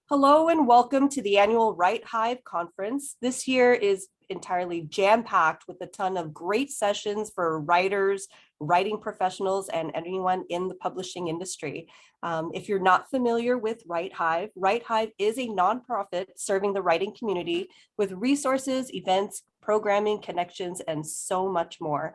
Hello and welcome to the annual WriteHive conference. This year is entirely jam-packed with a ton of great sessions for writers, writing professionals, and anyone in the publishing industry. If you're not familiar with WriteHive, WriteHive is a nonprofit serving the writing community with resources, events, programming, connections, and so much more.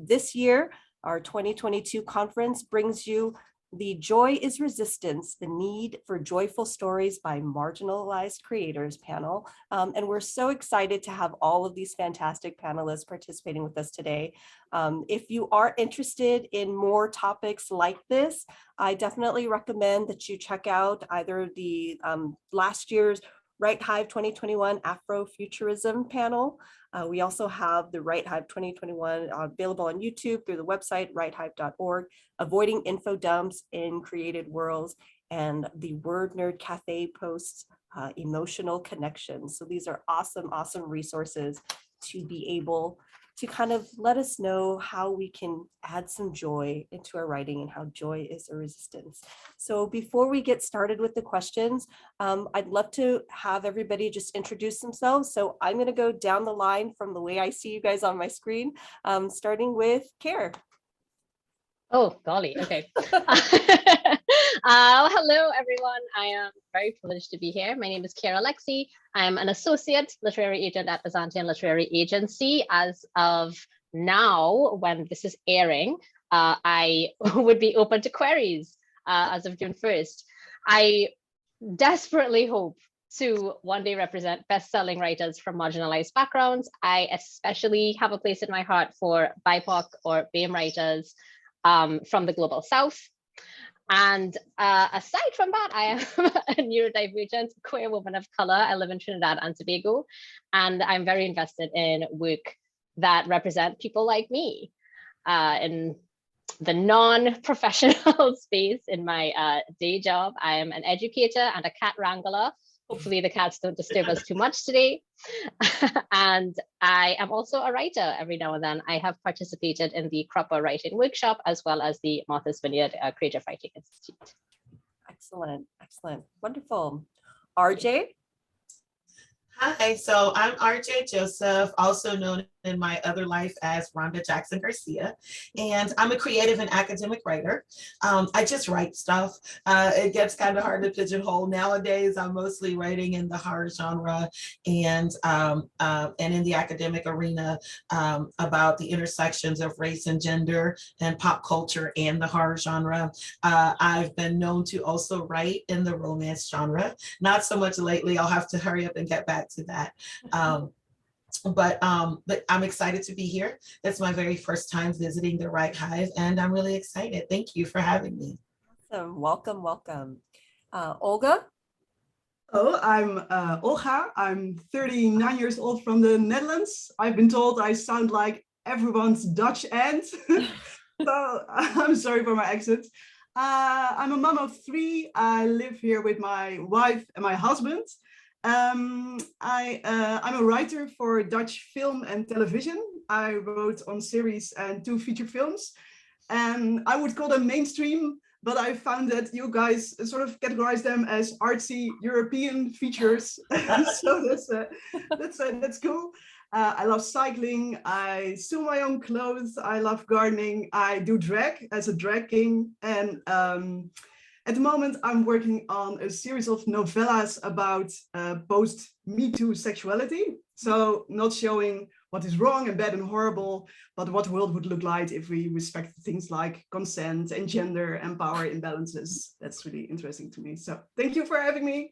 This year, our 2022 conference brings you The Joy is Resistance, the Need for Joyful Stories by Marginalized Creators panel. And we're so excited to have all of these fantastic panelists participating with us today. If you are interested in more topics like this, I definitely recommend that you check out either the last year's WriteHive 2021 Afrofuturism panel. We also have the WriteHive 2021 available on YouTube through the website writehive.org, Avoiding Info Dumps in Created Worlds, and the Word Nerd Cafe posts, Emotional Connections. So these are awesome, awesome resources to be able to kind of let us know how we can add some joy into our writing and how joy is a resistance. So before we get started with the questions, I'd love to have everybody just introduce themselves. So I'm going to go down the line from the way I see you guys on my screen, starting with Keir. Oh, golly. Okay. Hello, everyone. I am very privileged to be here. My name is Keir Alekseii. I'm an associate literary agent at Azantean Literary Agency. As of now, when this is airing, I would be open to queries as of June 1st. I desperately hope to one day represent best-selling writers from marginalized backgrounds. I especially have a place in my heart for BIPOC or BAME writers from the Global South. And aside from that, I am a neurodivergent queer woman of color. I live in Trinidad and Tobago, and I'm very invested in work that represent people like me in the non-professional space. In my day job, I am an educator and a cat wrangler. Hopefully the cats don't disturb us too much today. And I am also a writer every now and then. I have participated in the Cropper Writing Workshop as well as the Martha's Vineyard Creative Writing Institute. Excellent, excellent, wonderful. RJ? Hi, so I'm RJ Joseph, also known in my other life as Rhonda Jackson Garcia, and I'm a creative and academic writer. I just write stuff. It gets kind of hard to pigeonhole nowadays. I'm mostly writing in the horror genre and in the academic arena about the intersections of race and gender and pop culture and the horror genre. I've been known to also write in the romance genre. Not so much lately. I'll have to hurry up and get back to that. But I'm excited to be here. It's my very first time visiting the WriteHive, and I'm really excited. Thank you for having me. Awesome. Welcome, welcome. Olga? Oh, I'm Olga. I'm 39 years old from the Netherlands. I've been told I sound like everyone's Dutch aunt. So I'm sorry for my accent. I'm a mom of 3. I live here with my wife and my husband. I'm a writer for Dutch film and television. I wrote on series and 2 feature films, and I would call them mainstream, but I found that you guys sort of categorize them as artsy European features. So that's cool. I love cycling. I sew my own clothes. I love gardening. I do drag as a drag king, and at the moment, I'm working on a series of novellas about post-Me Too sexuality. So not showing what is wrong and bad and horrible, but what the world would look like if we respect things like consent and gender and power imbalances. That's really interesting to me. So thank you for having me.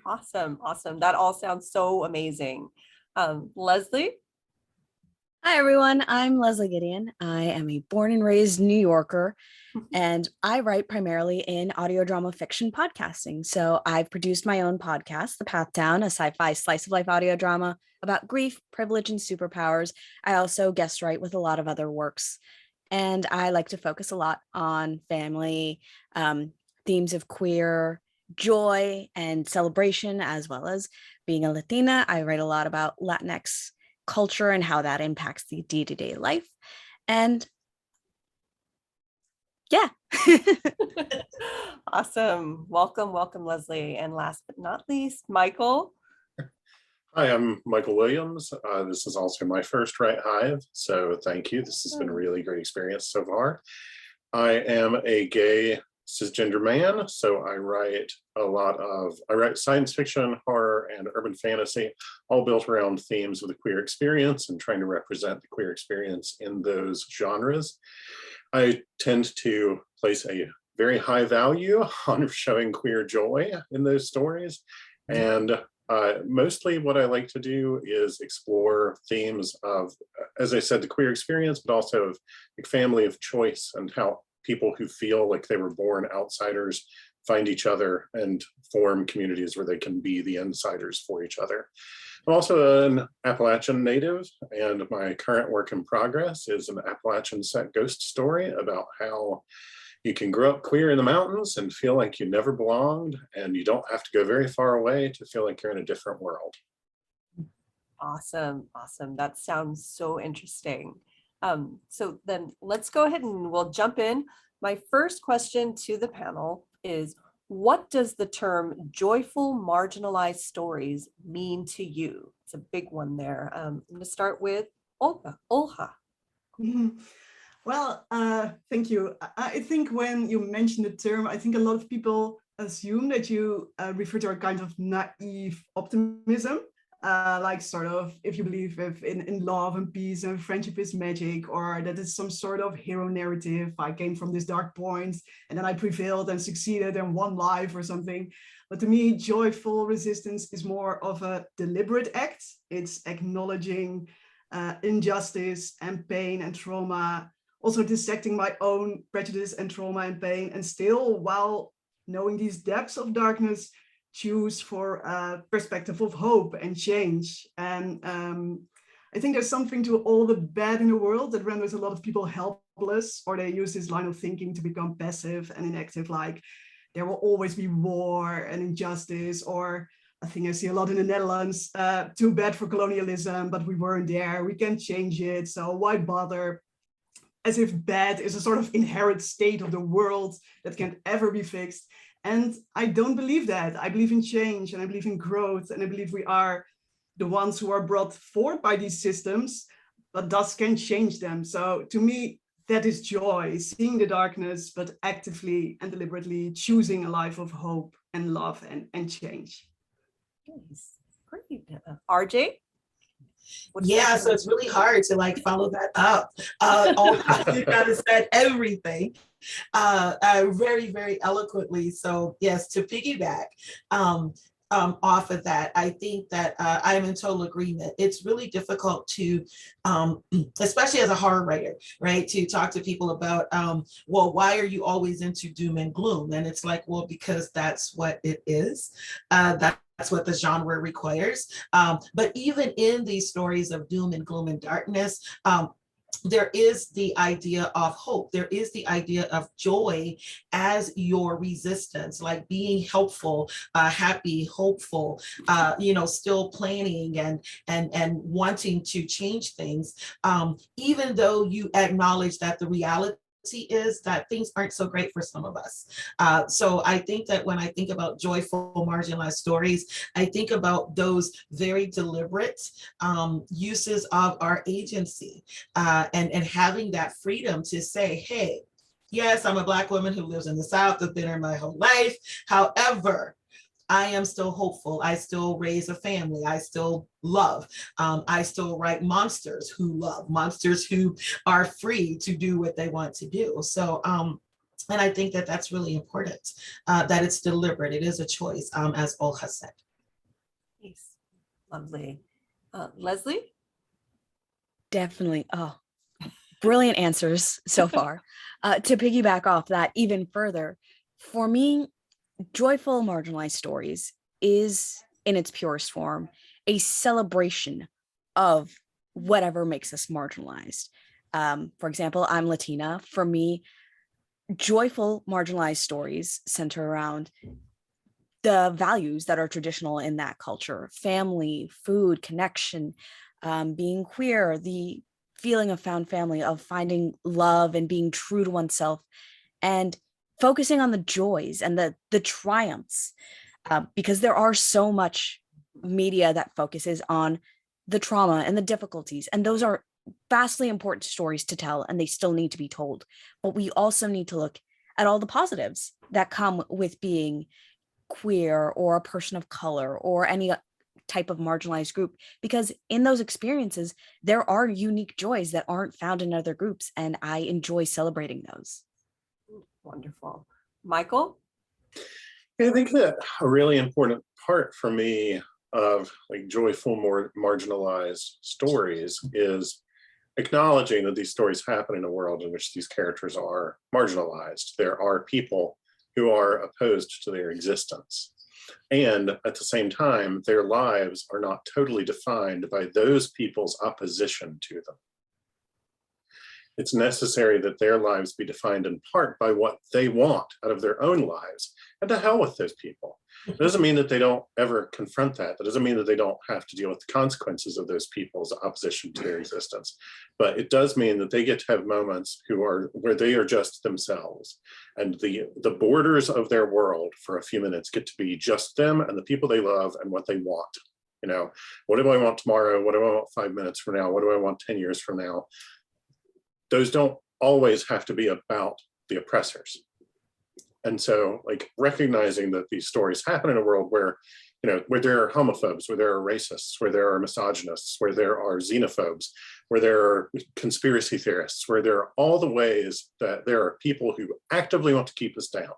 Awesome, awesome. That all sounds so amazing. Leslie? Hi, everyone. I'm Leslie Gideon. I am a born and raised New Yorker, and I write primarily in audio drama fiction podcasting. So I've produced my own podcast, The Path Down, a sci-fi slice of life audio drama about grief, privilege, and superpowers. I also guest write with a lot of other works, and I like to focus a lot on family, themes of queer joy and celebration, as well as being a Latina. I write a lot about Latinx culture and how that impacts the day-to-day life. And Yeah. Awesome. Welcome, welcome, Leslie. And last but not least, Michael. Hi, I'm Michael Williams. This is also my first WriteHive, so thank you. This has been a really great experience so far. I am a gay cisgender man, so I write science fiction, horror, and urban fantasy, all built around themes of the queer experience and trying to represent the queer experience in those genres. I tend to place a very high value on showing queer joy in those stories, and mostly what I like to do is explore themes of, as I said, the queer experience, but also of like family of choice and how people who feel like they were born outsiders find each other and form communities where they can be the insiders for each other. I'm also an Appalachian native, and my current work in progress is an Appalachian set ghost story about how you can grow up queer in the mountains and feel like you never belonged, and you don't have to go very far away to feel like you're in a different world. Awesome, awesome. That sounds so interesting. So then let's go ahead and we'll jump in. My first question to the panel is, what does the term joyful marginalized stories mean to you? It's a big one there. I'm going to start with Olga. Mhm. Well, thank you. I think when you mention the term, I think a lot of people assume that you refer to a kind of naive optimism, like sort of if you believe in love and peace and friendship is magic, or that it's some sort of hero narrative. I came from this dark point and then I prevailed and succeeded and won life or something. But to me, joyful resistance is more of a deliberate act. It's acknowledging injustice and pain and trauma, also dissecting my own prejudice and trauma and pain, and still, while knowing these depths of darkness, choose for a perspective of hope and change. And I think there's something to all the bad in the world that renders a lot of people helpless, or they use this line of thinking to become passive and inactive, like there will always be war and injustice, or I think I see a lot in the Netherlands, too bad for colonialism, but we weren't there, we can't change it, so why bother? As if bad is a sort of inherent state of the world that can't ever be fixed. And I don't believe that. I believe in change, and I believe in growth, and I believe we are the ones who are brought forward by these systems, but thus can change them. So to me, that is joy, seeing the darkness, but actively and deliberately choosing a life of hope and love and change. Nice. Great. RJ? Yeah, so it's really hard to like follow that up. You kind of said everything very, very eloquently. So yes, to piggyback off of that, I think that I'm in total agreement. It's really difficult to, especially as a horror writer, right, to talk to people about, well, why are you always into doom and gloom? And it's like, well, because that's what it is. That's what the genre requires. But even in these stories of doom and gloom and darkness, there is the idea of hope. There is the idea of joy as your resistance, like being helpful, happy, hopeful, still planning and wanting to change things, even though you acknowledge that the reality is that things aren't so great for some of us. So I think that when I think about joyful marginalized stories, I think about those very deliberate uses of our agency and having that freedom to say, hey, yes, I'm a Black woman who lives in the South, I've been here my whole life. However, I am still hopeful. I still raise a family. I still love. I still write monsters who love, monsters who are free to do what they want to do. So, and I think that that's really important, that it's deliberate. It is a choice, as Olga said. Nice. Lovely. Leslie? Definitely. Oh, brilliant answers so far. To piggyback off that even further, for me, joyful marginalized stories is, in its purest form, a celebration of whatever makes us marginalized. For example, I'm Latina. For me, joyful marginalized stories center around the values that are traditional in that culture: family, food, connection, being queer, the feeling of found family, of finding love and being true to oneself, and focusing on the joys and the triumphs, because there are so much media that focuses on the trauma and the difficulties, and those are vastly important stories to tell, and they still need to be told. But we also need to look at all the positives that come with being queer or a person of color or any type of marginalized group, because in those experiences, there are unique joys that aren't found in other groups, and I enjoy celebrating those. Wonderful. Michael? I think that a really important part for me of like joyful, more marginalized stories is acknowledging that these stories happen in a world in which these characters are marginalized. There are people who are opposed to their existence. And at the same time, their lives are not totally defined by those people's opposition to them. It's necessary that their lives be defined in part by what they want out of their own lives, and to hell with those people. It doesn't mean that they don't ever confront that. That doesn't mean that they don't have to deal with the consequences of those people's opposition to their existence. But it does mean that they get to have moments where they are just themselves. And the borders of their world for a few minutes get to be just them and the people they love and what they want. You know, what do I want tomorrow? What do I want 5 minutes from now? What do I want 10 years from now? Those don't always have to be about the oppressors. And so like recognizing that these stories happen in a world where, you know, where there are homophobes, where there are racists, where there are misogynists, where there are xenophobes, where there are conspiracy theorists, where there are all the ways that there are people who actively want to keep us down.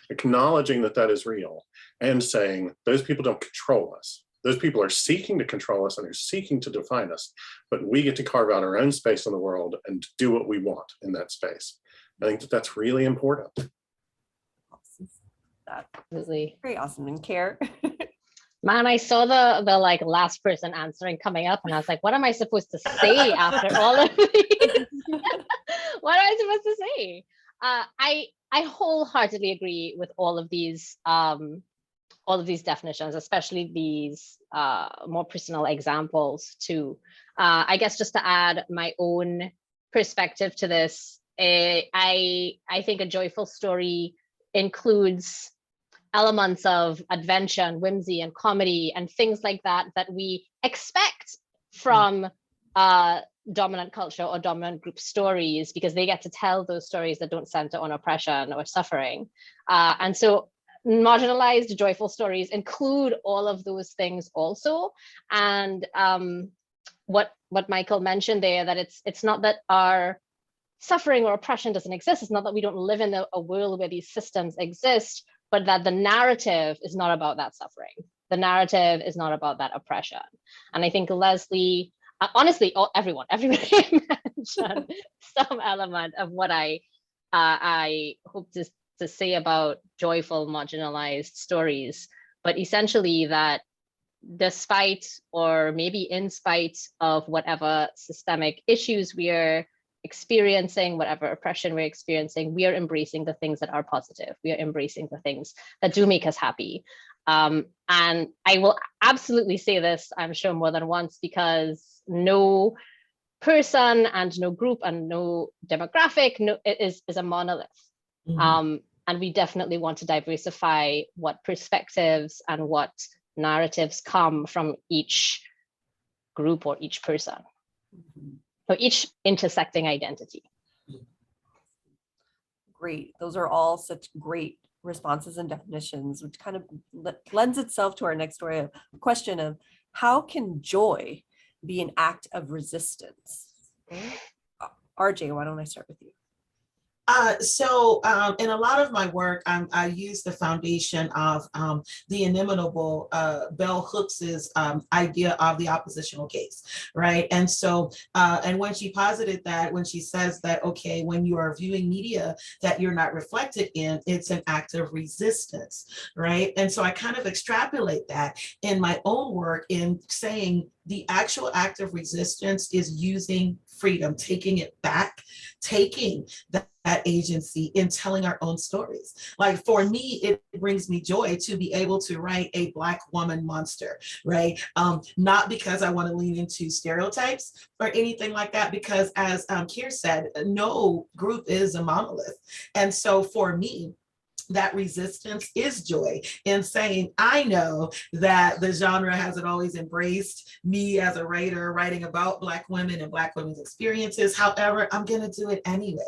Acknowledging that that is real and saying those people don't control us. Those people are seeking to control us and are seeking to define us, but we get to carve out our own space in the world and do what we want in that space. I think that that's really important. Absolutely. Very awesome. And Keir? Man, I saw the like last person answering coming up, and I was like, what am I supposed to say after all of these? What am I supposed to say? I wholeheartedly agree with all of these definitions, especially these more personal examples too. I guess just to add my own perspective to this, I think a joyful story includes elements of adventure and whimsy and comedy and things like that that we expect from dominant culture or dominant group stories, because they get to tell those stories that don't center on oppression or suffering. And so marginalized joyful stories include all of those things also. And what Michael mentioned there, that it's not that our suffering or oppression doesn't exist. It's not that we don't live in a world where these systems exist, but that the narrative is not about that suffering. The narrative is not about that oppression. And I think Leslie, honestly, everybody mentioned some element of what I hope to say about joyful marginalized stories, but essentially that despite or maybe in spite of whatever systemic issues we are experiencing, whatever oppression we're experiencing, we are embracing the things that are positive. We are embracing the things that do make us happy. And I will absolutely say this, I'm sure more than once, because no person and no group and no demographic is a monolith. Mm-hmm. And we definitely want to diversify what perspectives and what narratives come from each group or each person. Mm-hmm. So each intersecting identity. Great. Those are all such great responses and definitions, which kind of lends itself to our next question of how can joy be an act of resistance? RJ, why don't I start with you? So in a lot of my work, I use the foundation of the inimitable Bell Hooks's idea of the oppositional case, right? And so, and when she posited that, when she says that, okay, when you are viewing media that you're not reflected in, it's an act of resistance, right? And so I kind of extrapolate that in my own work in saying, the actual act of resistance is using freedom, taking it back, taking that agency in telling our own stories. Like for me, it brings me joy to be able to write a Black woman monster, right? Not because I want to lean into stereotypes or anything like that, because as Keir said, no group is a monolith. And so for me, that resistance is joy in saying, I know that the genre hasn't always embraced me as a writer writing about Black women and Black women's experiences. However, I'm going to do it anyway.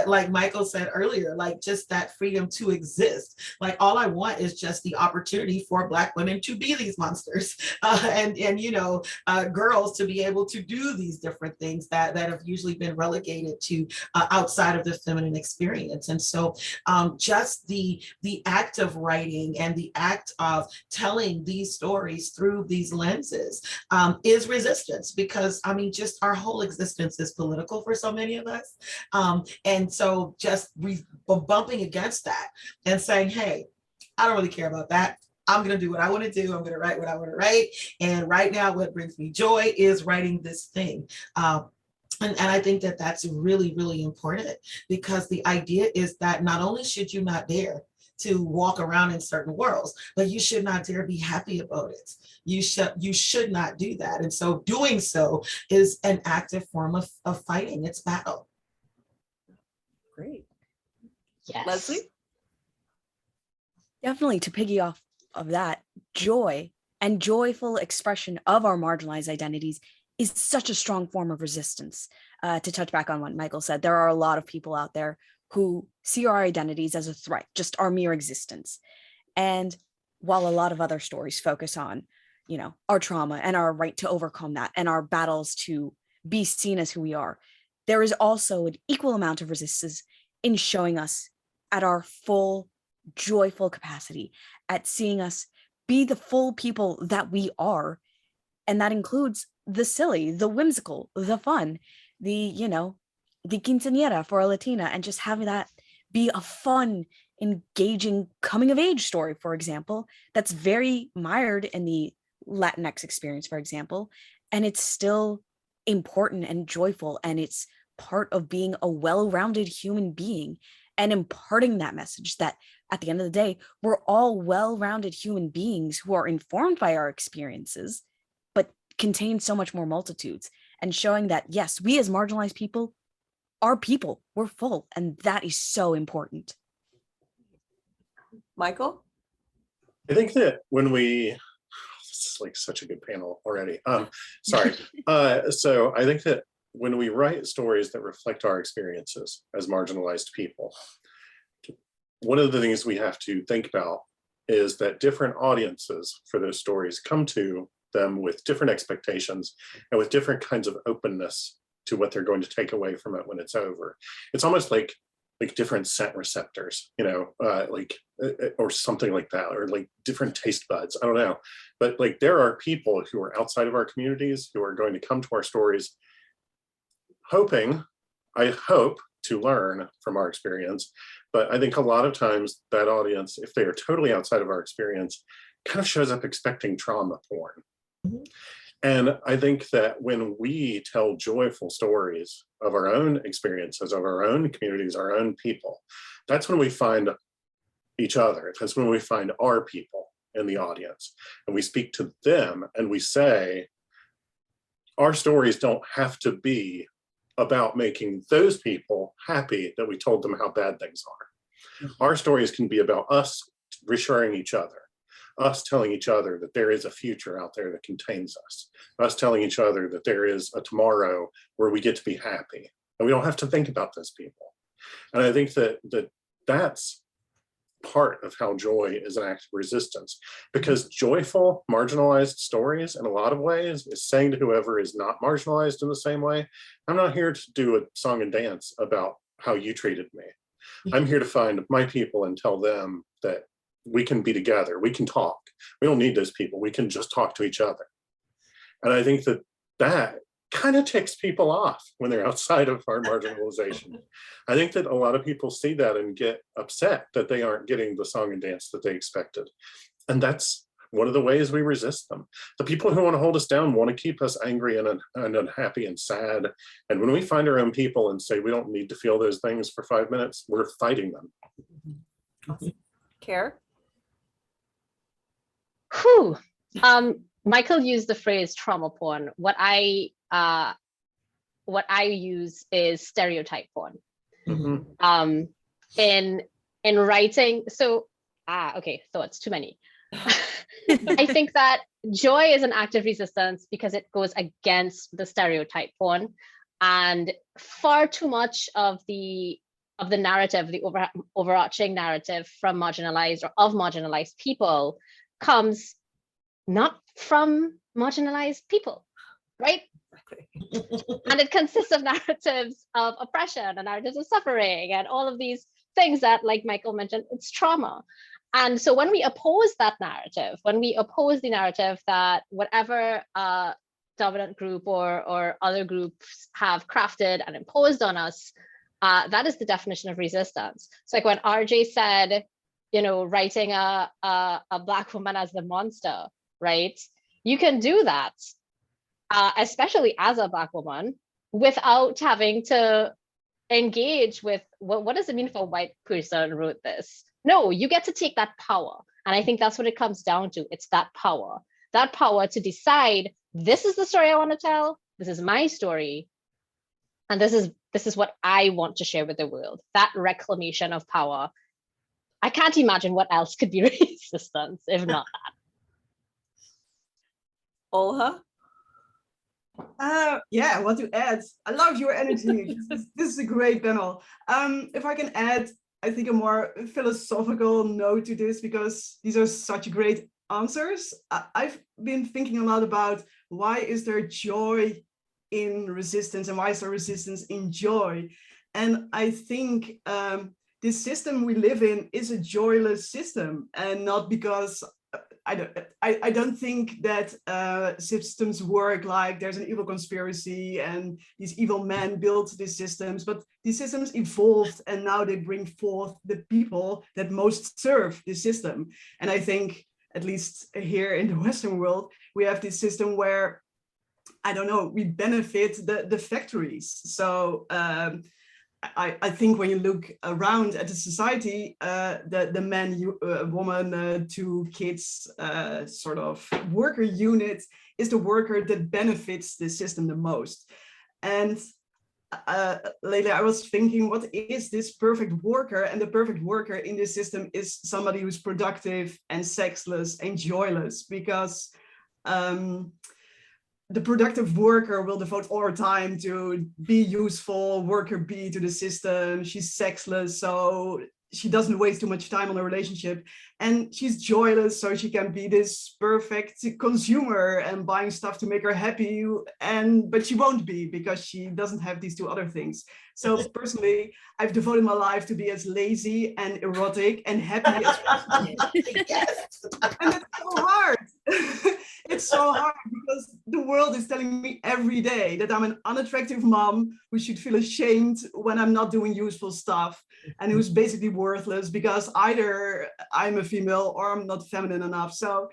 Like Michael said earlier, like just that freedom to exist. Like all I want is just the opportunity for Black women to be these monsters and you know, girls to be able to do these different things that have usually been relegated to outside of the feminine experience. And so just the act of writing and the act of telling these stories through these lenses is resistance, because I mean, just our whole existence is political for so many of us. And so just bumping against that and saying, hey, I don't really care about that. I'm going to do what I want to do. I'm going to write what I want to write. And right now, what brings me joy is writing this thing. And I think that that's really, really important, because the idea is that not only should you not dare to walk around in certain worlds, but you should not dare be happy about it. You should not do that. And so doing so is an active form of fighting. It's battle. Great. Yes. Leslie? Definitely, to piggy off of that, joy and joyful expression of our marginalized identities is such a strong form of resistance. To touch back on what Michael said, there are a lot of people out there who see our identities as a threat, just our mere existence. And while a lot of other stories focus on, you know, our trauma and our right to overcome that and our battles to be seen as who we are, there is also an equal amount of resistance in showing us at our full joyful capacity, at seeing us be the full people that we are. And that includes the silly, the whimsical, the fun, the, you know, the quinceañera for a Latina, and just having that be a fun, engaging coming of age story, for example, that's very mired in the Latinx experience, for example, and it's still important and joyful, and it's part of being a well-rounded human being and imparting that message that at the end of the day, we're all well-rounded human beings who are informed by our experiences, but contain so much more multitudes, and showing that, yes, we as marginalized people are people, we're full, and that is so important. Michael? I think that when we, this is like such a good panel already. Sorry. So I think that when we write stories that reflect our experiences as marginalized people, one of the things we have to think about is that different audiences for those stories come to them with different expectations and with different kinds of openness to what they're going to take away from it when it's over. It's almost like different scent receptors, you know, or something like that, or like different taste buds. I don't know. But like there are people who are outside of our communities who are going to come to our stories hoping, I hope, to learn from our experience. But I think a lot of times that audience, if they are totally outside of our experience, kind of shows up expecting trauma porn. Mm-hmm. And I think that when we tell joyful stories of our own experiences, of our own communities, our own people, that's when we find each other. That's when we find our people in the audience. And we speak to them and we say, our stories don't have to be about making those people happy that we told them how bad things are. Mm-hmm. Our stories can be about us reassuring each other, us telling each other that there is a future out there that contains us telling each other that there is a tomorrow where we get to be happy, and we don't have to think about those people. And I think that that's part of how joy is an act of resistance, because joyful, marginalized stories in a lot of ways is saying to whoever is not marginalized in the same way, I'm not here to do a song and dance about how you treated me. I'm here to find my people and tell them that we can be together, we can talk. We don't need those people, we can just talk to each other. And I think that kind of ticks people off when they're outside of our marginalization. I think that a lot of people see that and get upset that they aren't getting the song and dance that they expected. And that's what are the ways we resist them? The people who want to hold us down want to keep us angry and unhappy and sad. And when we find our own people and say we don't need to feel those things for 5 minutes, we're fighting them. Awesome. Keir? Whew. Michael used the phrase trauma porn. What I use is stereotype porn. Mm-hmm. In writing, so okay, thoughts too many. I think that joy is an act of resistance because it goes against the stereotype porn, and far too much of the narrative, the overarching narrative from marginalized or of marginalized people comes not from marginalized people, right? And it consists of narratives of oppression and narratives of suffering and all of these things that, like Michael mentioned, it's trauma. And so when we oppose that narrative, when we oppose the narrative that whatever dominant group or other groups have crafted and imposed on us, that is the definition of resistance. So like when RJ said, you know, writing a Black woman as the monster, right? You can do that, especially as a Black woman, without having to engage with what does it mean if a white person wrote this? No, you get to take that power. And I think that's what it comes down to. It's that power to decide, this is the story I want to tell. This is my story. And this is what I want to share with the world. That reclamation of power. I can't imagine what else could be resistance if not that. Olga? Yeah, what to add? I love your energy. This is a great panel. If I can add, I think a more philosophical note to this, because these are such great answers. I've been thinking a lot about why is there joy in resistance and why is there resistance in joy? And I think this system we live in is a joyless system, and not because I don't think that systems work like there's an evil conspiracy and these evil men built these systems, but these systems evolved and now they bring forth the people that most serve this system. And I think, at least here in the Western world, we have this system where, I don't know, we benefit the factories. So I think when you look around at the society, the man, woman, two kids sort of worker unit is the worker that benefits the system the most. And lately I was thinking, what is this perfect worker? And the perfect worker in this system is somebody who's productive and sexless and joyless, because the productive worker will devote all her time to be useful, worker B to the system. She's sexless, so she doesn't waste too much time on a relationship. And she's joyless, so she can be this perfect consumer and buying stuff to make her happy. But she won't be, because she doesn't have these two other things. So personally, I've devoted my life to be as lazy and erotic and happy as possible. Yes. And it's so hard. It's so hard because the world is telling me every day that I'm an unattractive mom who should feel ashamed when I'm not doing useful stuff, and who's basically worthless because either I'm a female or I'm not feminine enough. So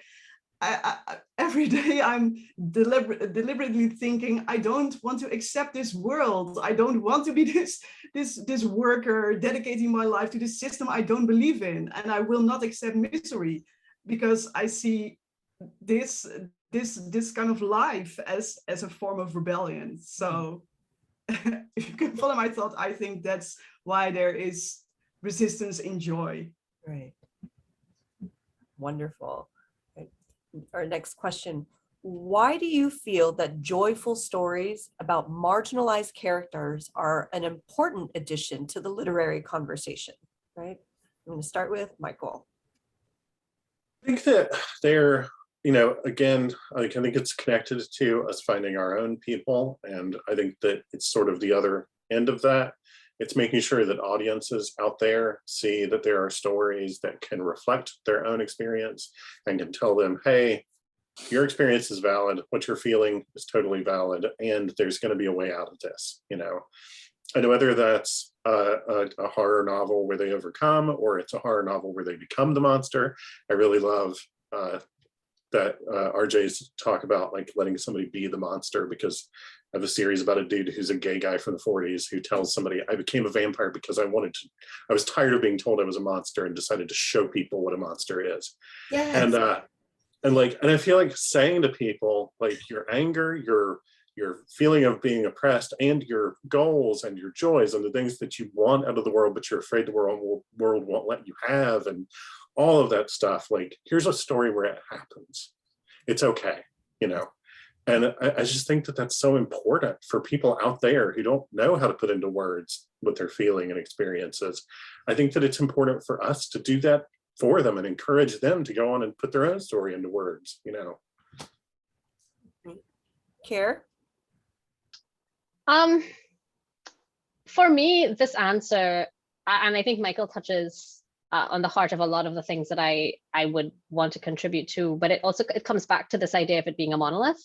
every day I'm deliberately thinking, I don't want to accept this world. I don't want to be this worker dedicating my life to this system I don't believe in, and I will not accept misery, because I see this kind of life as a form of rebellion. So if you can follow my thought, I think that's why there is resistance in joy. Right. Wonderful. Right. Our next question. Why do you feel that joyful stories about marginalized characters are an important addition to the literary conversation? Right. I'm going to start with Michael. I think that they're, again, I think it's connected to us finding our own people. And I think that it's sort of the other end of that. It's making sure that audiences out there see that there are stories that can reflect their own experience and can tell them, hey, your experience is valid. What you're feeling is totally valid. And there's going to be a way out of this, And whether that's a horror novel where they overcome, or it's a horror novel where they become the monster. I really love that RJ's talk about, like letting somebody be the monster, because I have a series about a dude who's a gay guy from the 40s who tells somebody, I became a vampire because I was tired of being told I was a monster and decided to show people what a monster is. Yes. And I feel like saying to people, like, your anger, your feeling of being oppressed, and your goals and your joys and the things that you want out of the world, but you're afraid the world won't let you have, and all of that stuff. Like, here's a story where it happens. It's okay, you know? And I just think that that's so important for people out there who don't know how to put into words what they're feeling and experiences. I think that it's important for us to do that for them and encourage them to go on and put their own story into words, you know? Keir? For me, this answer, and I think Michael touches on the heart of a lot of the things that I would want to contribute to, but it comes back to this idea of it being a monolith,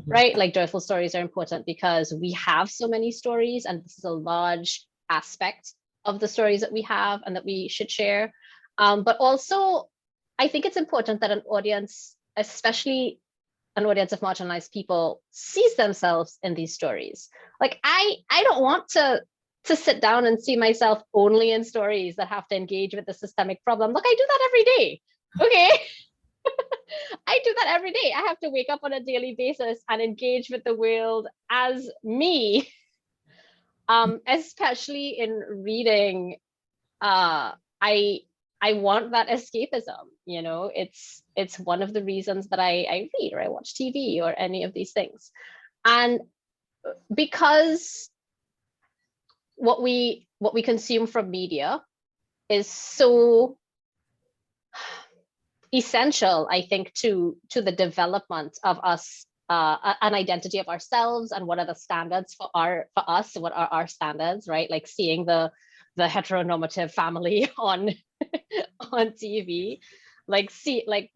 right? Like, joyful stories are important because we have so many stories, and this is a large aspect of the stories that we have and that we should share. But also, I think it's important that an audience, especially an audience of marginalized people, sees themselves in these stories. Like, I don't want to sit down and see myself only in stories that have to engage with the systemic problem. Look, I do that every day. Okay. I do that every day. I have to wake up on a daily basis and engage with the world as me. Especially in reading, I want that escapism, you know. It's one of the reasons that I read or I watch TV or any of these things. And because what we consume from media is so essential, I think, to the development of us, an identity of ourselves, and what are the standards for us, what are our standards, right? Like seeing the heteronormative family on TV, like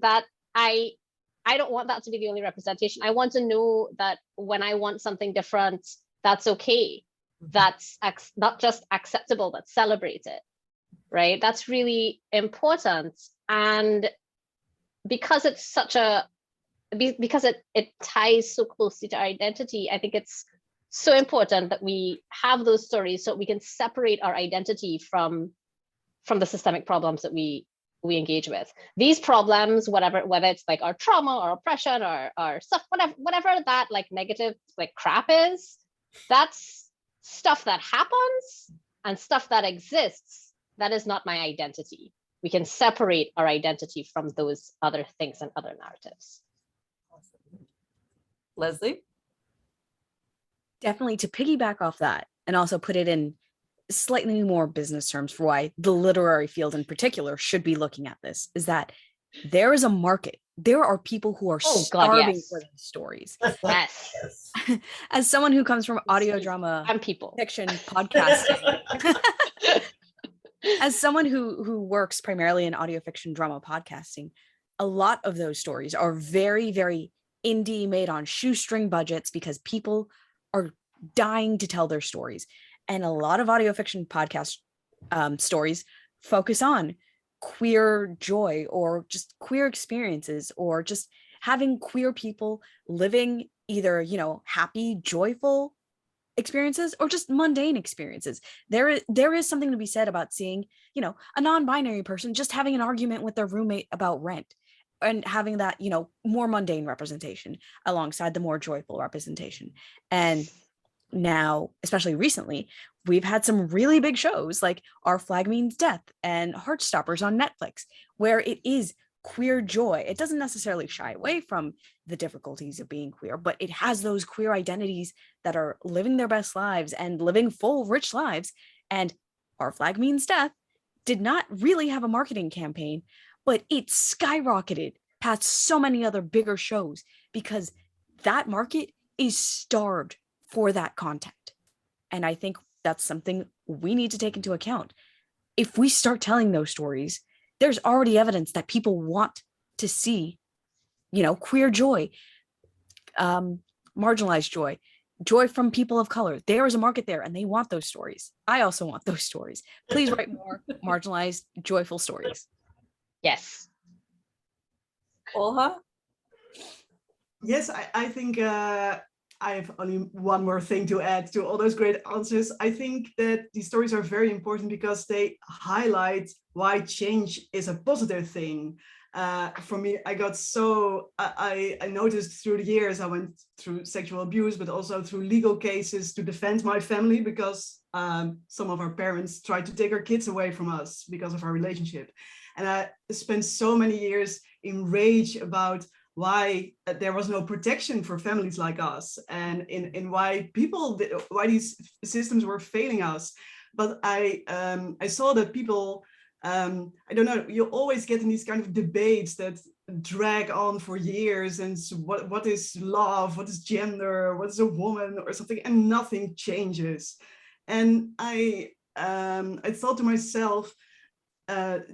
that. I don't want that to be the only representation. I want to know that when I want something different, that's okay. That's not just acceptable, but celebrated, right? That's really important. And because it's because it ties so closely to our identity, I think it's so important that we have those stories so we can separate our identity from the systemic problems that we engage with. These problems, whether it's like our trauma or oppression or stuff, whatever that like negative like crap is, that's stuff that happens and stuff that exists. That is not my identity. We can separate our identity from those other things and other narratives. Leslie? Definitely, to piggyback off that and also put it in slightly more business terms for why the literary field in particular should be looking at this, is that there is a market. There are people who are starving for these stories. Yes. As someone who comes from audio drama and people fiction podcasting, as someone who works primarily in audio fiction drama podcasting, a lot of those stories are very, very indie, made on shoestring budgets because people are dying to tell their stories. And a lot of audio fiction podcast stories focus on queer joy or just queer experiences, or just having queer people living either, you know, happy, joyful experiences or just mundane experiences. There is something to be said about seeing, you know, a non-binary person just having an argument with their roommate about rent, and having that, you know, more mundane representation alongside the more joyful representation. And now, especially recently, we've had some really big shows like Our Flag Means Death and Heartstoppers on Netflix, where it is queer joy. It doesn't necessarily shy away from the difficulties of being queer, but it has those queer identities that are living their best lives and living full, rich lives. And Our Flag Means Death did not really have a marketing campaign, but it skyrocketed past so many other bigger shows because that market is starved for that content. And I think that's something we need to take into account. If we start telling those stories, there's already evidence that people want to see, you know, queer joy, marginalized joy from people of color. There is a market there and they want those stories. I also want those stories. Please write more marginalized, joyful stories. Yes. Olga? Yes, I think I have only one more thing to add to all those great answers. I think that these stories are very important because they highlight why change is a positive thing. For me, I noticed through the years, I went through sexual abuse, but also through legal cases to defend my family because some of our parents tried to take our kids away from us because of our relationship. And I spent so many years in rage about why there was no protection for families like us, and in why these systems were failing us. But I saw that people, I don't know, you always get in these kind of debates that drag on for years, and what is love, what is gender, what is a woman or something, and nothing changes. And I thought to myself,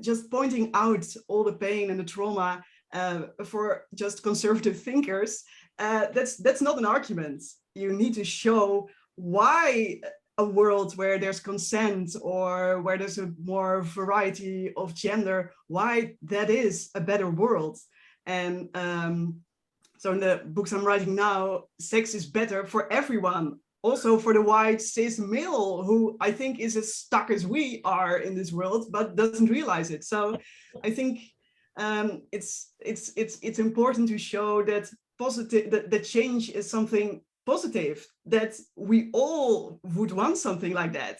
just pointing out all the pain and the trauma for just conservative thinkers, that's not an argument. You need to show why a world where there's consent or where there's a more variety of gender, why that is a better world. And so in the books I'm writing now, sex is better for everyone. Also for the white cis male, who I think is as stuck as we are in this world, but doesn't realize it. So I think it's important to show that that change is something positive, that we all would want something like that.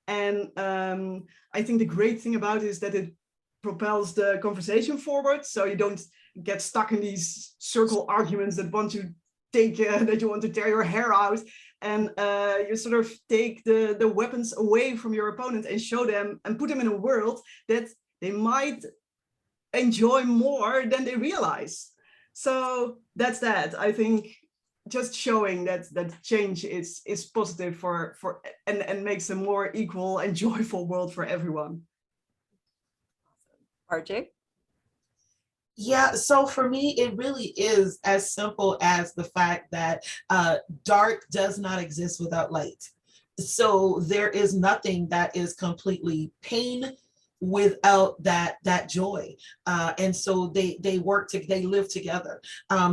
And I think the great thing about it is that it propels the conversation forward, so you don't get stuck in these circle arguments that want to take that you want to tear your hair out, and you sort of take the weapons away from your opponent and show them and put them in a world that they might enjoy more than they realize. So that's that. I think just showing that change is positive for and makes a more equal and joyful world for everyone. RJ? Yeah, so for me, it really is as simple as the fact that dark does not exist without light. So there is nothing that is completely pain without that joy, and so they live together.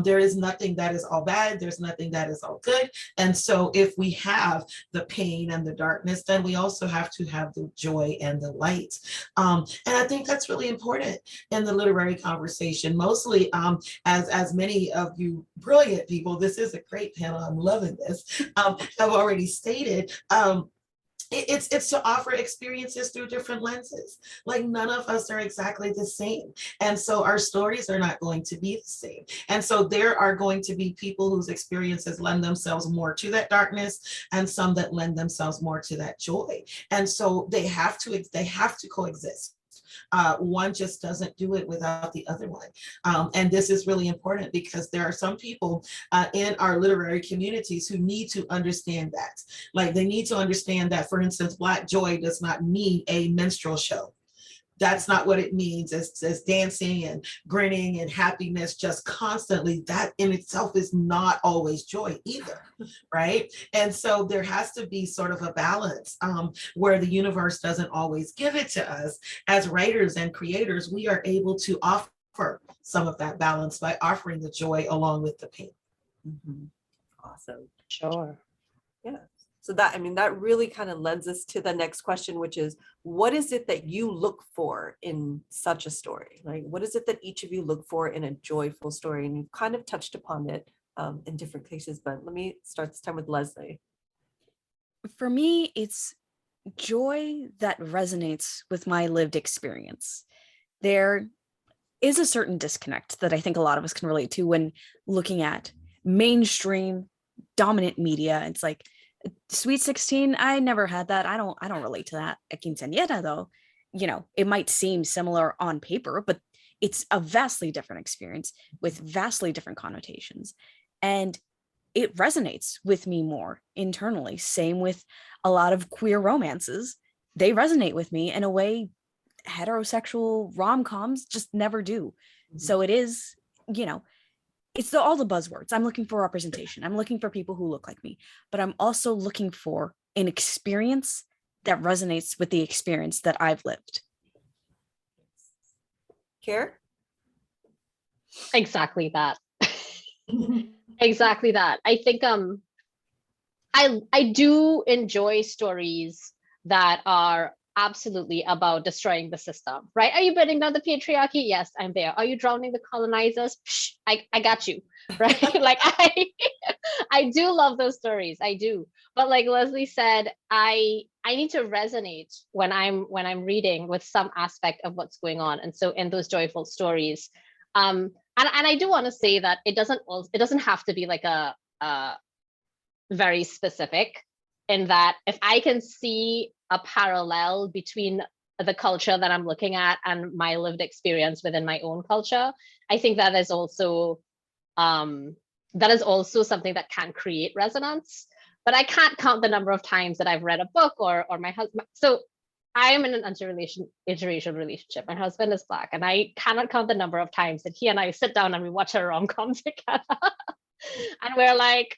There is nothing that is all bad, there's nothing that is all good. And so if we have the pain and the darkness, then we also have to have the joy and the light. And I think that's really important in the literary conversation, mostly as many of you brilliant people, this is a great panel, I'm loving this, have already stated. It's to offer experiences through different lenses. Like none of us are exactly the same. And so our stories are not going to be the same. And so there are going to be people whose experiences lend themselves more to that darkness and some that lend themselves more to that joy. And so they have to coexist. One just doesn't do it without the other one. And this is really important because there are some people in our literary communities who need to understand that. Like they need to understand that, for instance, Black joy does not mean a minstrel show. That's not what it means as dancing and grinning and happiness just constantly. That in itself is not always joy either, right? And so there has to be sort of a balance where the universe doesn't always give it to us. As writers and creators, we are able to offer some of that balance by offering the joy along with the pain. Mm-hmm. Awesome. Sure. Yeah. So that really kind of lends us to the next question, which is, what is it that you look for in such a story? Like, what is it that each of you look for in a joyful story? And you've kind of touched upon it in different cases, but let me start this time with Leslie. For me, it's joy that resonates with my lived experience. There is a certain disconnect that I think a lot of us can relate to when looking at mainstream dominant media. It's like, Sweet 16, I never had that. I don't relate to that. A quinceañera, though, it might seem similar on paper, but it's a vastly different experience with vastly different connotations. And it resonates with me more internally. Same with a lot of queer romances. They resonate with me in a way heterosexual rom-coms just never do. Mm-hmm. So it is, it's all the buzzwords. I'm looking for representation. I'm looking for people who look like me, but I'm also looking for an experience that resonates with the experience that I've lived. Keir? Exactly that. Exactly that. I think I do enjoy stories that are absolutely about destroying the system, right? Are you burning down the patriarchy? Yes, I'm there. Are you drowning the colonizers? Psh, I got you, right? Like I do love those stories. I do. But like Leslie said, I need to resonate when I'm reading with some aspect of what's going on. And so in those joyful stories, and I do want to say that it doesn't have to be like a very specific, in that if I can see a parallel between the culture that I'm looking at and my lived experience within my own culture, I think that is also something that can create resonance. But I can't count the number of times that I've read a book or my husband. So I am in an interracial relationship. My husband is Black, and I cannot count the number of times that he and I sit down and we watch a rom-com together. And we're like,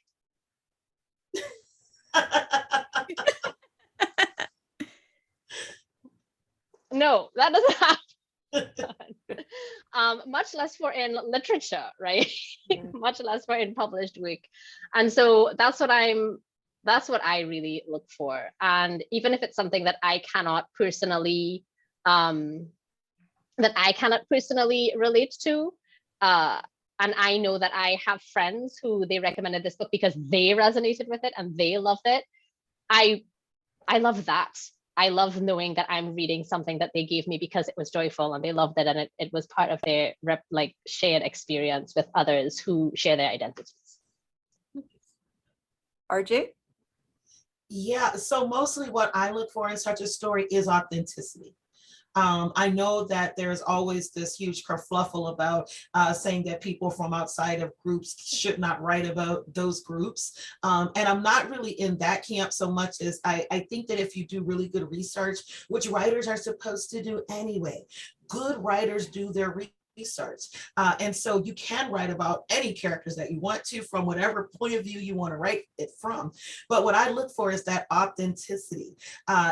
no, that doesn't happen. Much less for in literature, right? Much less for in published work. And so that's what I really look for. And even if it's something that I cannot personally relate to, and I know that I have friends who they recommended this book because they resonated with it and they loved it. I love that. I love knowing that I'm reading something that they gave me because it was joyful and they loved it, and it was part of their shared experience with others who share their identities. RJ? Yeah, so mostly what I look for in such a story is authenticity. I know that there's always this huge kerfluffle about saying that people from outside of groups should not write about those groups. And I'm not really in that camp so much as I think that if you do really good research, which writers are supposed to do anyway, good writers do their research. And so you can write about any characters that you want to from whatever point of view you want to write it from. But what I look for is that authenticity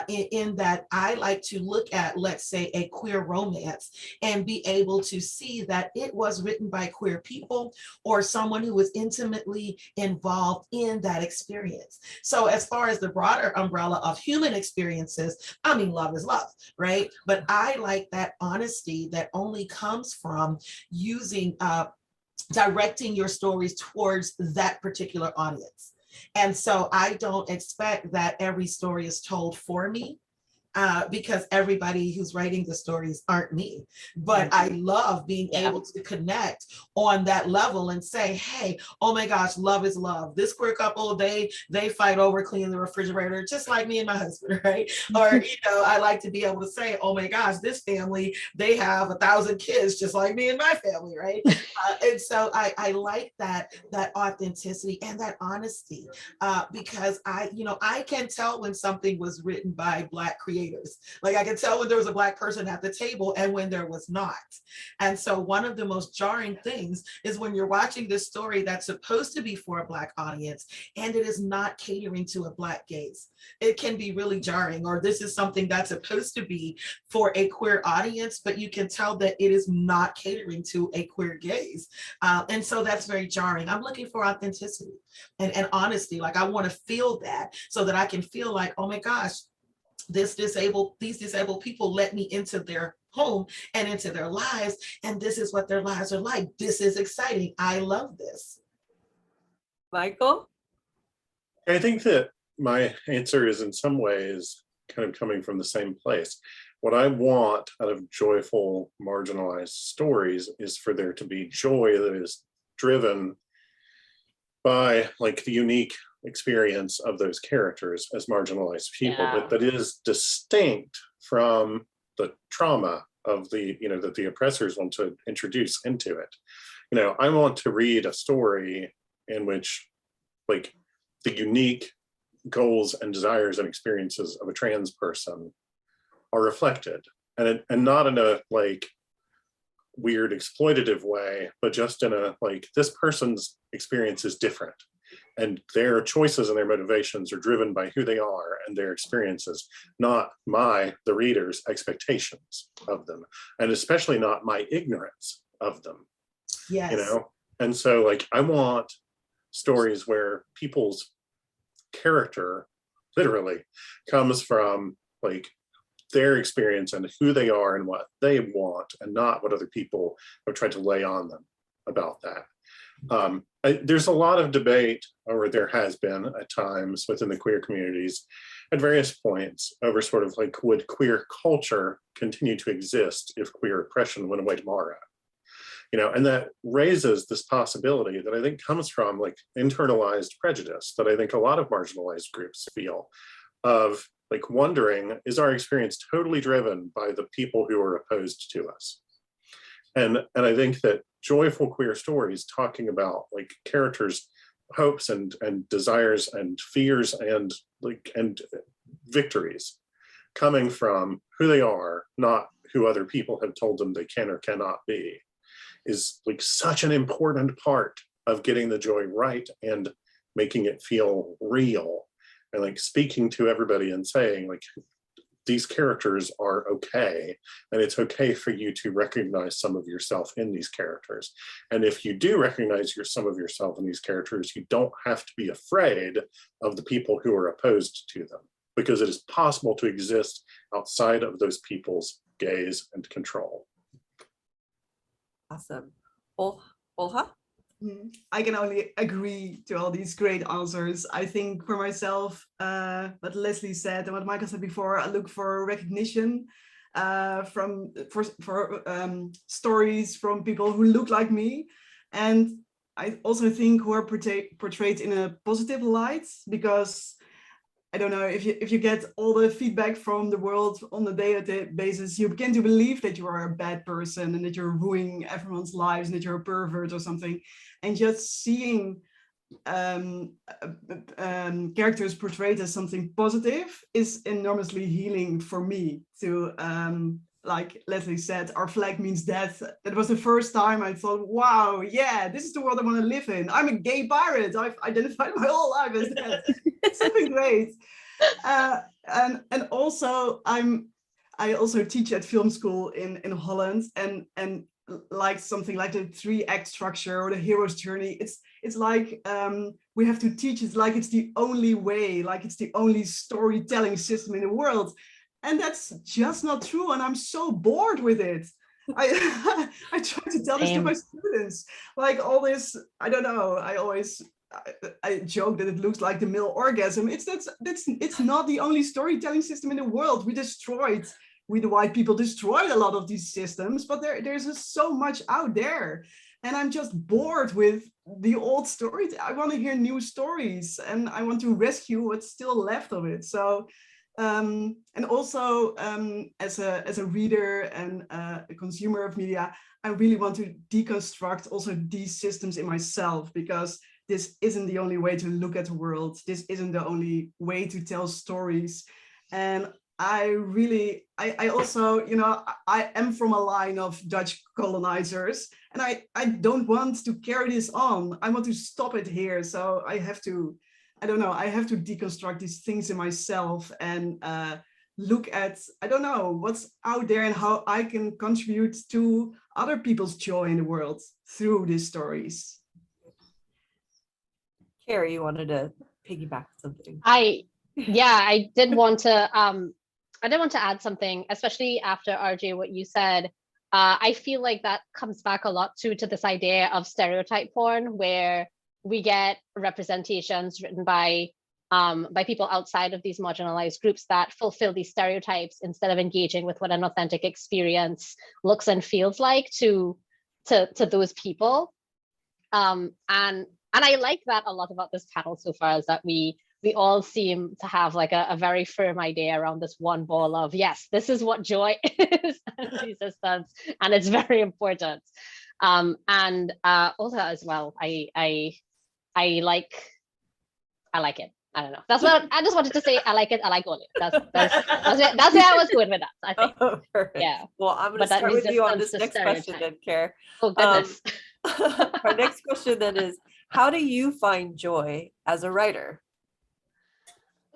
in that I like to look at, let's say, a queer romance and be able to see that it was written by queer people or someone who was intimately involved in that experience. So as far as the broader umbrella of human experiences, I mean, love is love, right? But I like that honesty that only comes from using directing your stories towards that particular audience. And so I don't expect that every story is told for me. Because everybody who's writing the stories aren't me. But I love being able to connect on that level and say, hey, oh my gosh, love is love. This queer couple, they fight over cleaning the refrigerator, just like me and my husband, right? Or, I like to be able to say, oh my gosh, this family, they have 1,000 kids, just like me and my family, right? And so I like that authenticity and that honesty, because I can tell when something was written by Black creators. Like I can tell when there was a Black person at the table and when there was not. And so one of the most jarring things is when you're watching this story that's supposed to be for a Black audience and it is not catering to a Black gaze. It can be really jarring. Or this is something that's supposed to be for a queer audience, but you can tell that it is not catering to a queer gaze. And so that's very jarring. I'm looking for authenticity and honesty. Like I want to feel that so that I can feel like, oh my gosh, these disabled people let me into their home and into their lives, and this is what their lives are like. This is exciting. I love this. Michael? I think that my answer is in some ways kind of coming from the same place. What I want out of joyful, marginalized stories is for there to be joy that is driven by like the unique experience of those characters as marginalized people, but that is distinct from the trauma of the, that the oppressors want to introduce into it. I want to read a story in which like the unique goals and desires and experiences of a trans person are reflected, and not in a like weird exploitative way, but just in a like this person's experience is different and their choices and their motivations are driven by who they are and their experiences, not the reader's expectations of them, and especially not my ignorance of them. Yes. And so like I want stories where people's character literally comes from like their experience and who they are and what they want, and not what other people have tried to lay on them about that. There's a lot of debate, or there has been at times within the queer communities at various points over sort of like, would queer culture continue to exist if queer oppression went away tomorrow? You know, and that raises this possibility that I think comes from like internalized prejudice that I think a lot of marginalized groups feel, of like wondering, is our experience totally driven by the people who are opposed to us? And I think that joyful queer stories talking about like characters' hopes and desires and fears and victories coming from who they are, not who other people have told them they can or cannot be, is like such an important part of getting the joy right and making it feel real, and like speaking to everybody and saying like, these characters are okay, and it's okay for you to recognize some of yourself in these characters. And if you do recognize some of yourself in these characters, you don't have to be afraid of the people who are opposed to them, because it is possible to exist outside of those people's gaze and control. Awesome. Olga? I can only agree to all these great answers. I think for myself, what Leslie said and what Michael said before, I look for recognition for stories from people who look like me, and I also think who are portrayed in a positive light, because I don't know, if you get all the feedback from the world on a day-to-day basis, you begin to believe that you are a bad person and that you're ruining everyone's lives and that you're a pervert or something. And just seeing characters portrayed as something positive is enormously healing for me. To like Leslie said, our flag means death. That was the first time I thought, wow, yeah, this is the world I want to live in. I'm a gay pirate. I've identified my whole life as that. It's something great. And also I also teach at film school in Holland, and like something like the 3-act structure or the hero's journey. It's like we have to teach it like it's the only way, like it's the only storytelling system in the world. And that's just not true. And I'm so bored with it. I try to tell this to my students, like all this, I don't know, I joke that it looks like the male orgasm. It's not the only storytelling system in the world. We the white people destroyed a lot of these systems, but there's just so much out there. And I'm just bored with the old stories. I want to hear new stories, and I want to rescue what's still left of it. So, and also as a reader and a consumer of media, I really want to deconstruct also these systems in myself, because this isn't the only way to look at the world. This isn't the only way to tell stories. And I also, you know, I am from a line of Dutch colonizers, and I don't want to carry this on. I want to stop it here. So I have to, I don't know, I have to deconstruct these things in myself and look at, I don't know, what's out there and how I can contribute to other people's joy in the world through these stories. Carrie, you wanted to piggyback something. I did want to add something, especially after RJ, what you said. I feel like that comes back a lot to this idea of stereotype porn, where we get representations written by people outside of these marginalized groups that fulfill these stereotypes instead of engaging with what an authentic experience looks and feels like to those people. And I like that a lot about this panel so far, is that we all seem to have like a very firm idea around this one ball of, yes, this is what joy is in these systems, and it's very important. And also as well, I like it. I don't know. That's what I just wanted to say. I like it. I like all it. That's where I was going with that, I think. Oh, perfect. Yeah. Well, I'm going to start with you on this next question then, Care. Oh, goodness. Our next question then is, how do you find joy as a writer?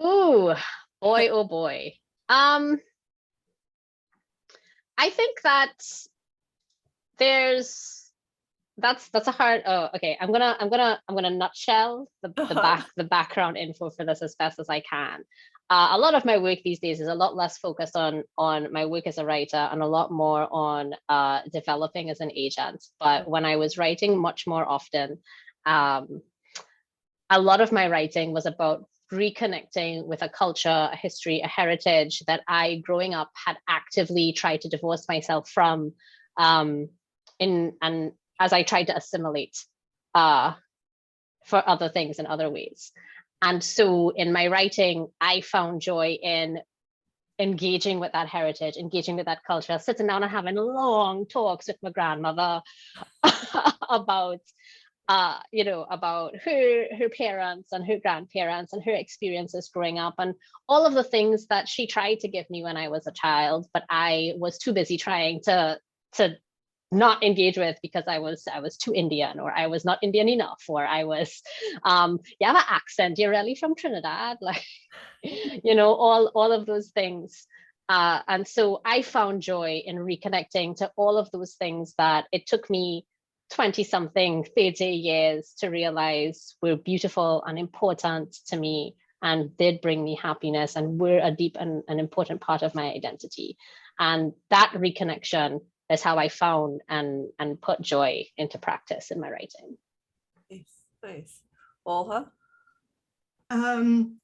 Ooh, boy, oh boy. I think that there's that's a hard. Oh, okay. I'm gonna nutshell the background info for this as best as I can. A lot of my work these days is a lot less focused on my work as a writer and a lot more on developing as an agent. But when I was writing much more often, a lot of my writing was about reconnecting with a culture, a history, a heritage that I, growing up, had actively tried to divorce myself from, and as I tried to assimilate for other things in other ways. And so in my writing, I found joy in engaging with that heritage, engaging with that culture, sitting down and having long talks with my grandmother about about her parents and her grandparents and her experiences growing up and all of the things that she tried to give me when I was a child, but I was too busy trying to not engage with because I was too Indian, or I was not Indian enough, or I was you have an accent, you're really from Trinidad, like all of those things. And so I found joy in reconnecting to all of those things that it took me 20-something, 30 years to realize were beautiful and important to me and did bring me happiness and were a deep and an important part of my identity. And that reconnection is how I found and put joy into practice in my writing. Nice. Olga?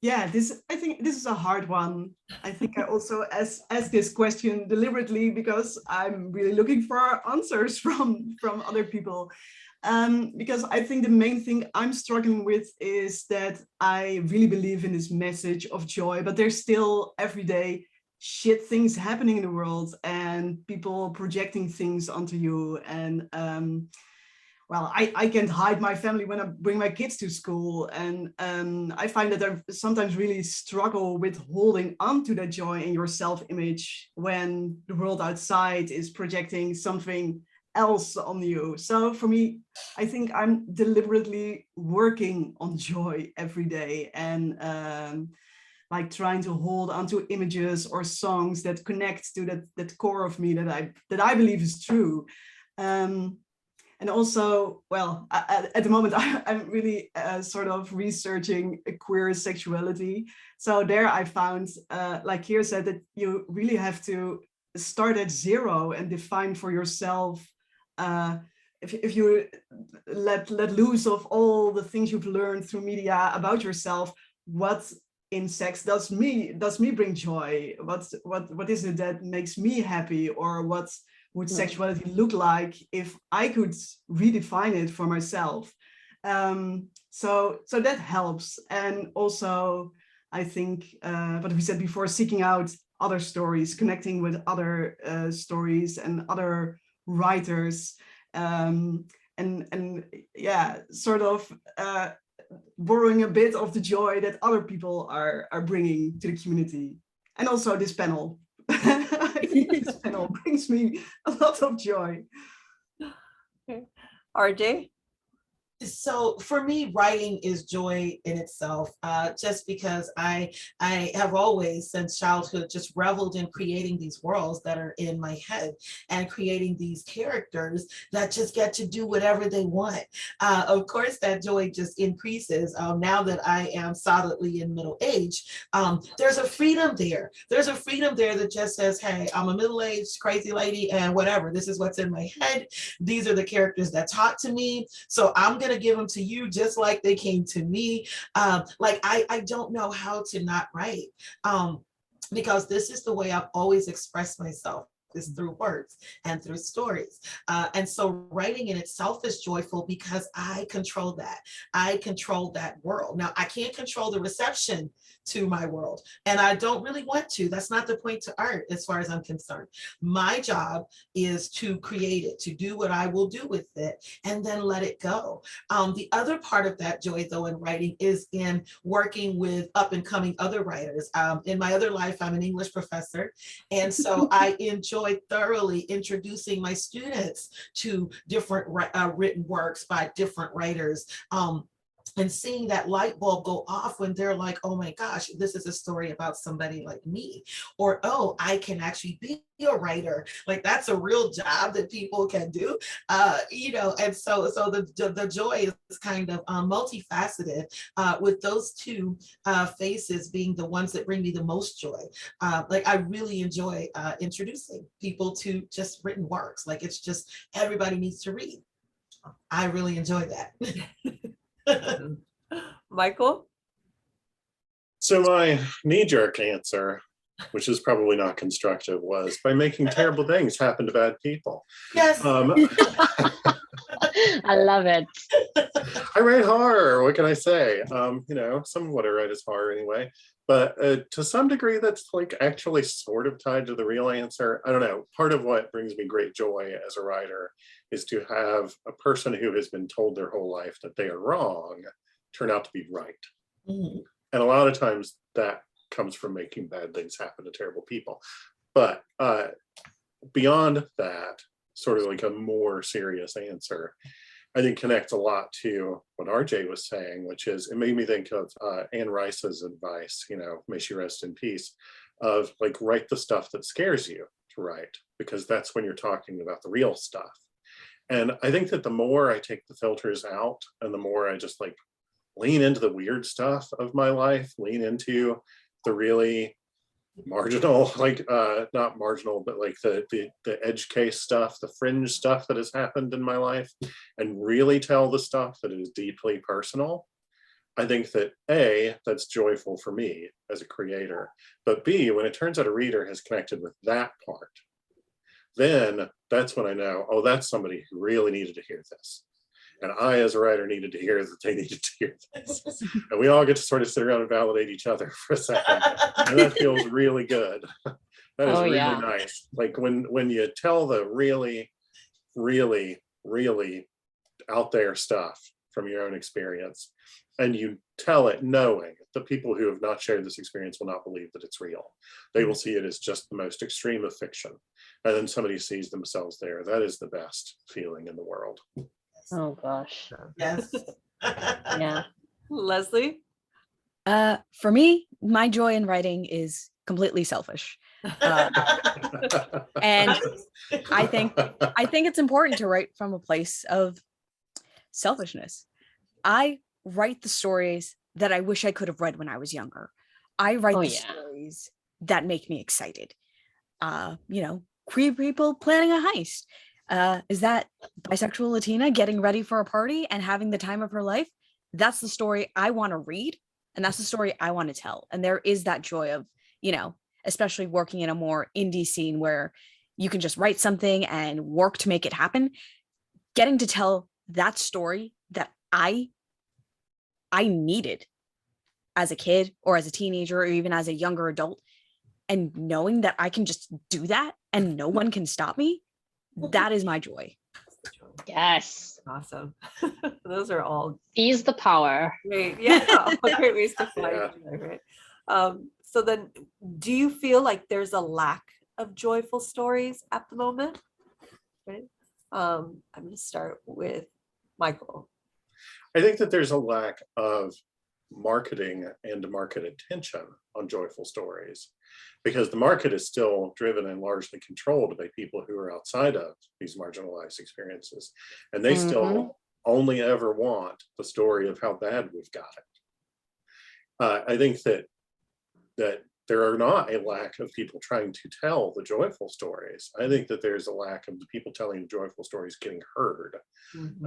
Yeah, I think this is a hard one. I think I also asked this question deliberately because I'm really looking for answers from other people. Because I think the main thing I'm struggling with is that I really believe in this message of joy, but there's still everyday shit things happening in the world and people projecting things onto you. And well, I can't hide my family when I bring my kids to school. And I find that I sometimes really struggle with holding on to that joy in your self-image when the world outside is projecting something else on you. So for me, I think I'm deliberately working on joy every day and like trying to hold onto images or songs that connect to that core of me that I believe is true. And also, well, at the moment, I'm really sort of researching queer sexuality. So there I found, like Keir said, that you really have to start at zero and define for yourself, if you let loose of all the things you've learned through media about yourself, what in sex does me bring joy? What is it that makes me happy? Or what would sexuality look like if I could redefine it for myself? So that helps. And also, I think what we said before, seeking out other stories, connecting with other stories and other writers, and yeah, sort of borrowing a bit of the joy that other people are bringing to the community. And also this panel. I think this panel brings me a lot of joy. RJ? So for me, writing is joy in itself, just because I have always, since childhood, just reveled in creating these worlds that are in my head and creating these characters that just get to do whatever they want. Of course, that joy just increases now that I am solidly in middle age. There's a freedom there. There's a freedom there that just says, hey, I'm a middle-aged crazy lady and whatever. This is what's in my head. These are the characters that talk to me. So I'm going to give them to you just like they came to me. Like I don't know how to not write, because this is the way I've always expressed myself, is through words and through stories. And so writing in itself is joyful because I control that. I control that world. Now I can't control the reception to my world, and I don't really want to. That's not the point to art as far as I'm concerned. My job is to create it, to do what I will do with it, and then let it go. The other part of that joy, though, in writing is in working with up and coming other writers. In my other life, I'm an English professor, and so I enjoy thoroughly introducing my students to different written works by different writers. and seeing that light bulb go off when they're like, oh my gosh, this is a story about somebody like me, or oh, I can actually be a writer. Like that's a real job that people can do, and so the joy is kind of multifaceted, with those two faces being the ones that bring me the most joy. Like I really enjoy introducing people to just written works. Like it's just everybody needs to read. I really enjoy that. Michael? So my knee-jerk answer, which is probably not constructive, was by making terrible things happen to bad people. Yes. I love it. I write horror. What can I say? Some of what I write is horror anyway. But to some degree, that's like actually sort of tied to the real answer. I don't know. Part of what brings me great joy as a writer is to have a person who has been told their whole life that they are wrong turn out to be right. Mm-hmm. And a lot of times that comes from making bad things happen to terrible people. But beyond that, sort of like a more serious answer, I think connects a lot to what RJ was saying, which is, it made me think of Anne Rice's advice, may she rest in peace, of like, write the stuff that scares you to write, because that's when you're talking about the real stuff. And I think that the more I take the filters out and the more I just like lean into the weird stuff of my life, lean into the really marginal, like not marginal, but like the edge case stuff, the fringe stuff that has happened in my life, and really tell the stuff that is deeply personal, I think that A, that's joyful for me as a creator, but B, when it turns out a reader has connected with that part, then that's when I know, oh, that's somebody who really needed to hear this. And I, as a writer, needed to hear that they needed to hear this. And we all get to sort of sit around and validate each other for a second. And that feels really good. That is really nice. Like when you tell the really, really, really out there stuff from your own experience, and you tell it knowing that people who have not shared this experience will not believe that it's real. They will see it as just the most extreme of fiction. And then somebody sees themselves there. That is the best feeling in the world. Oh gosh. Yes. Yeah. Leslie? For me, my joy in writing is completely selfish. And I think it's important to write from a place of selfishness. I write the stories that I wish I could have read when I was younger. I write stories that make me excited. Queer people planning a heist. Is that bisexual Latina getting ready for a party and having the time of her life? That's the story I want to read, and that's the story I want to tell. And there is that joy of, especially working in a more indie scene where you can just write something and work to make it happen. Getting to tell that story that I needed as a kid or as a teenager or even as a younger adult, and knowing that I can just do that and no one can stop me, that is my joy. Yes. Awesome. Those are all Seize the power. great. Yeah, great ways to find joy, right? So then, do you feel like there's a lack of joyful stories at the moment? Right. I'm going to start with Michael. I think that there's a lack of marketing and market attention on joyful stories, because the market is still driven and largely controlled by people who are outside of these marginalized experiences. And they still only ever want the story of how bad we've got it. I think that there are not a lack of people trying to tell the joyful stories. I think that there's a lack of the people telling the joyful stories getting heard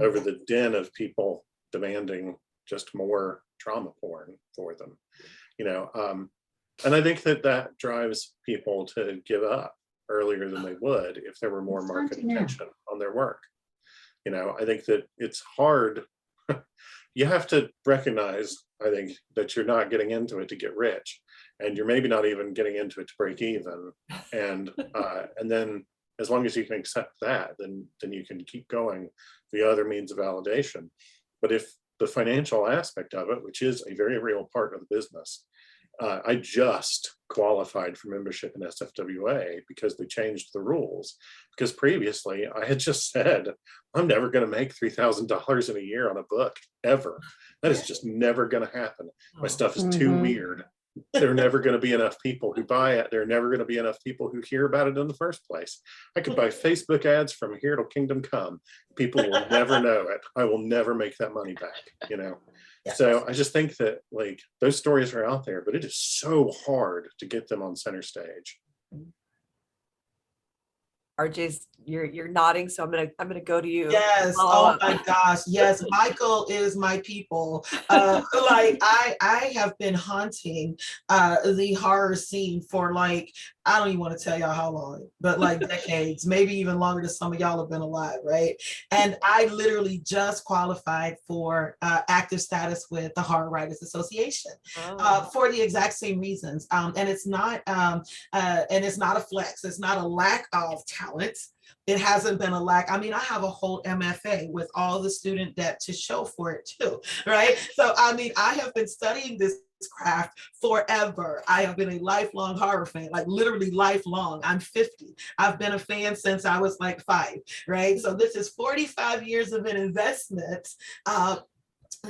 over the din of people demanding just more trauma porn for them, and I think that drives people to give up earlier than they would if there were more market attention on their work. I think that it's hard. You have to recognize, I think, that you're not getting into it to get rich, and you're maybe not even getting into it to break even. And then as long as you can accept that, then you can keep going via other means of validation. But if the financial aspect of it, which is a very real part of the business, I just qualified for membership in SFWA because they changed the rules. Because previously I had just said, I'm never going to make $3,000 in a year on a book, ever. That is just never going to happen. My stuff is too weird. There are never going to be enough people who buy it. There are never going to be enough people who hear about it in the first place. I could buy Facebook ads from here till kingdom come. People will never know it. I will never make that money back, you know? Yes. So I just think that like those stories are out there, but it is so hard to get them on center stage. RJ's, you're nodding, so I'm gonna go to you. Yes. Oh my gosh. Yes. Michael is my people. Like I have been haunting the horror scene for like, I don't even want to tell y'all how long, but like decades, maybe even longer than some of y'all have been alive, right? And I literally just qualified for active status with the Horror Writers Association for the exact same reasons. And it's not a flex. It's not a lack of talent. It hasn't been a lack. I mean, I have a whole MFA with all the student debt to show for it too, right? So, I mean, I have been studying this craft forever. I have been a lifelong horror fan, like literally lifelong. I'm 50. I've been a fan since I was like 5, right? So this is 45 years of an investment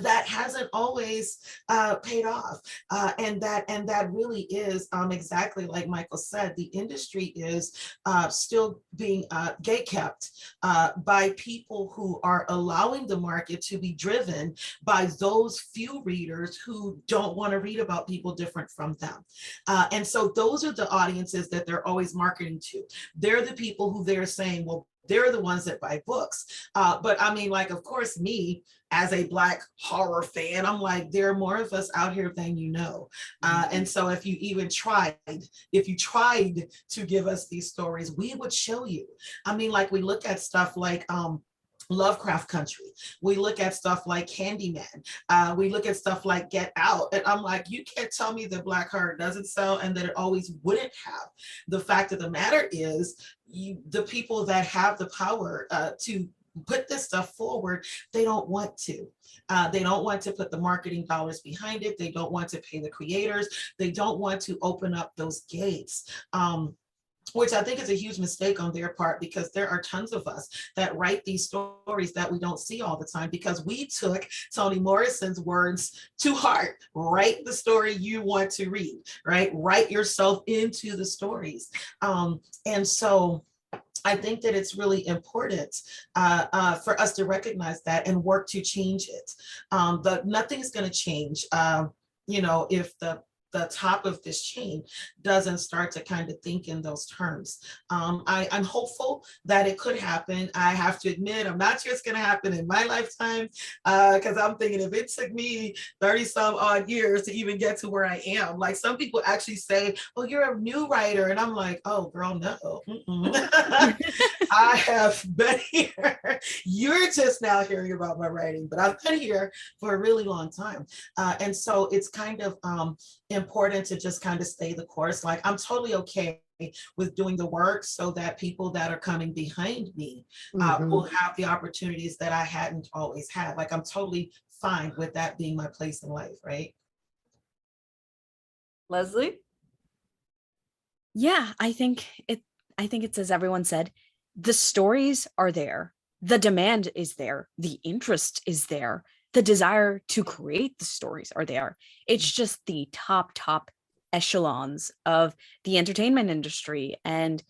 that hasn't always paid off. And that really is exactly like Michael said, the industry is still being gatekept by people who are allowing the market to be driven by those few readers who don't want to read about people different from them. And so those are the audiences that they're always marketing to. They're the people who they're saying, well, they're the ones that buy books. But I mean, like, of course, me as a Black horror fan, I'm like, there are more of us out here than you know. And so if you tried to give us these stories, we would show you. I mean, like, we look at stuff like Lovecraft Country. We look at stuff like Candyman. We look at stuff like Get Out. And I'm like, you can't tell me that Black horror doesn't sell and that it always wouldn't have. The fact of the matter is, the people that have the power to put this stuff forward, they don't want to. They don't want to put the marketing dollars behind it. They don't want to pay the creators. They don't want to open up those gates. Which I think is a huge mistake on their part, because there are tons of us that write these stories that we don't see all the time because we took Toni Morrison's words to heart. Write the story you want to read, right? Write yourself into the stories. And so I think that it's really important for us to recognize that and work to change it. But nothing's going to change, if the top of this chain doesn't start to kind of think in those terms. I'm hopeful that it could happen. I have to admit, I'm not sure it's going to happen in my lifetime, because I'm thinking if it took me 30 some odd years to even get to where I am, like some people actually say, oh, you're a new writer. And I'm like, oh, girl, no. I have been here. You're just now hearing about my writing, but I've been here for a really long time. And so it's kind of important to just kind of stay the course. Like, I'm totally okay with doing the work so that people that are coming behind me will have the opportunities that I hadn't always had. Like, I'm totally fine with that being my place in life, right? Leslie? Yeah, I think it's as everyone said, the stories are there, the demand is there, the interest is there, the desire to create the stories are there. It's just the top echelons of the entertainment industry and,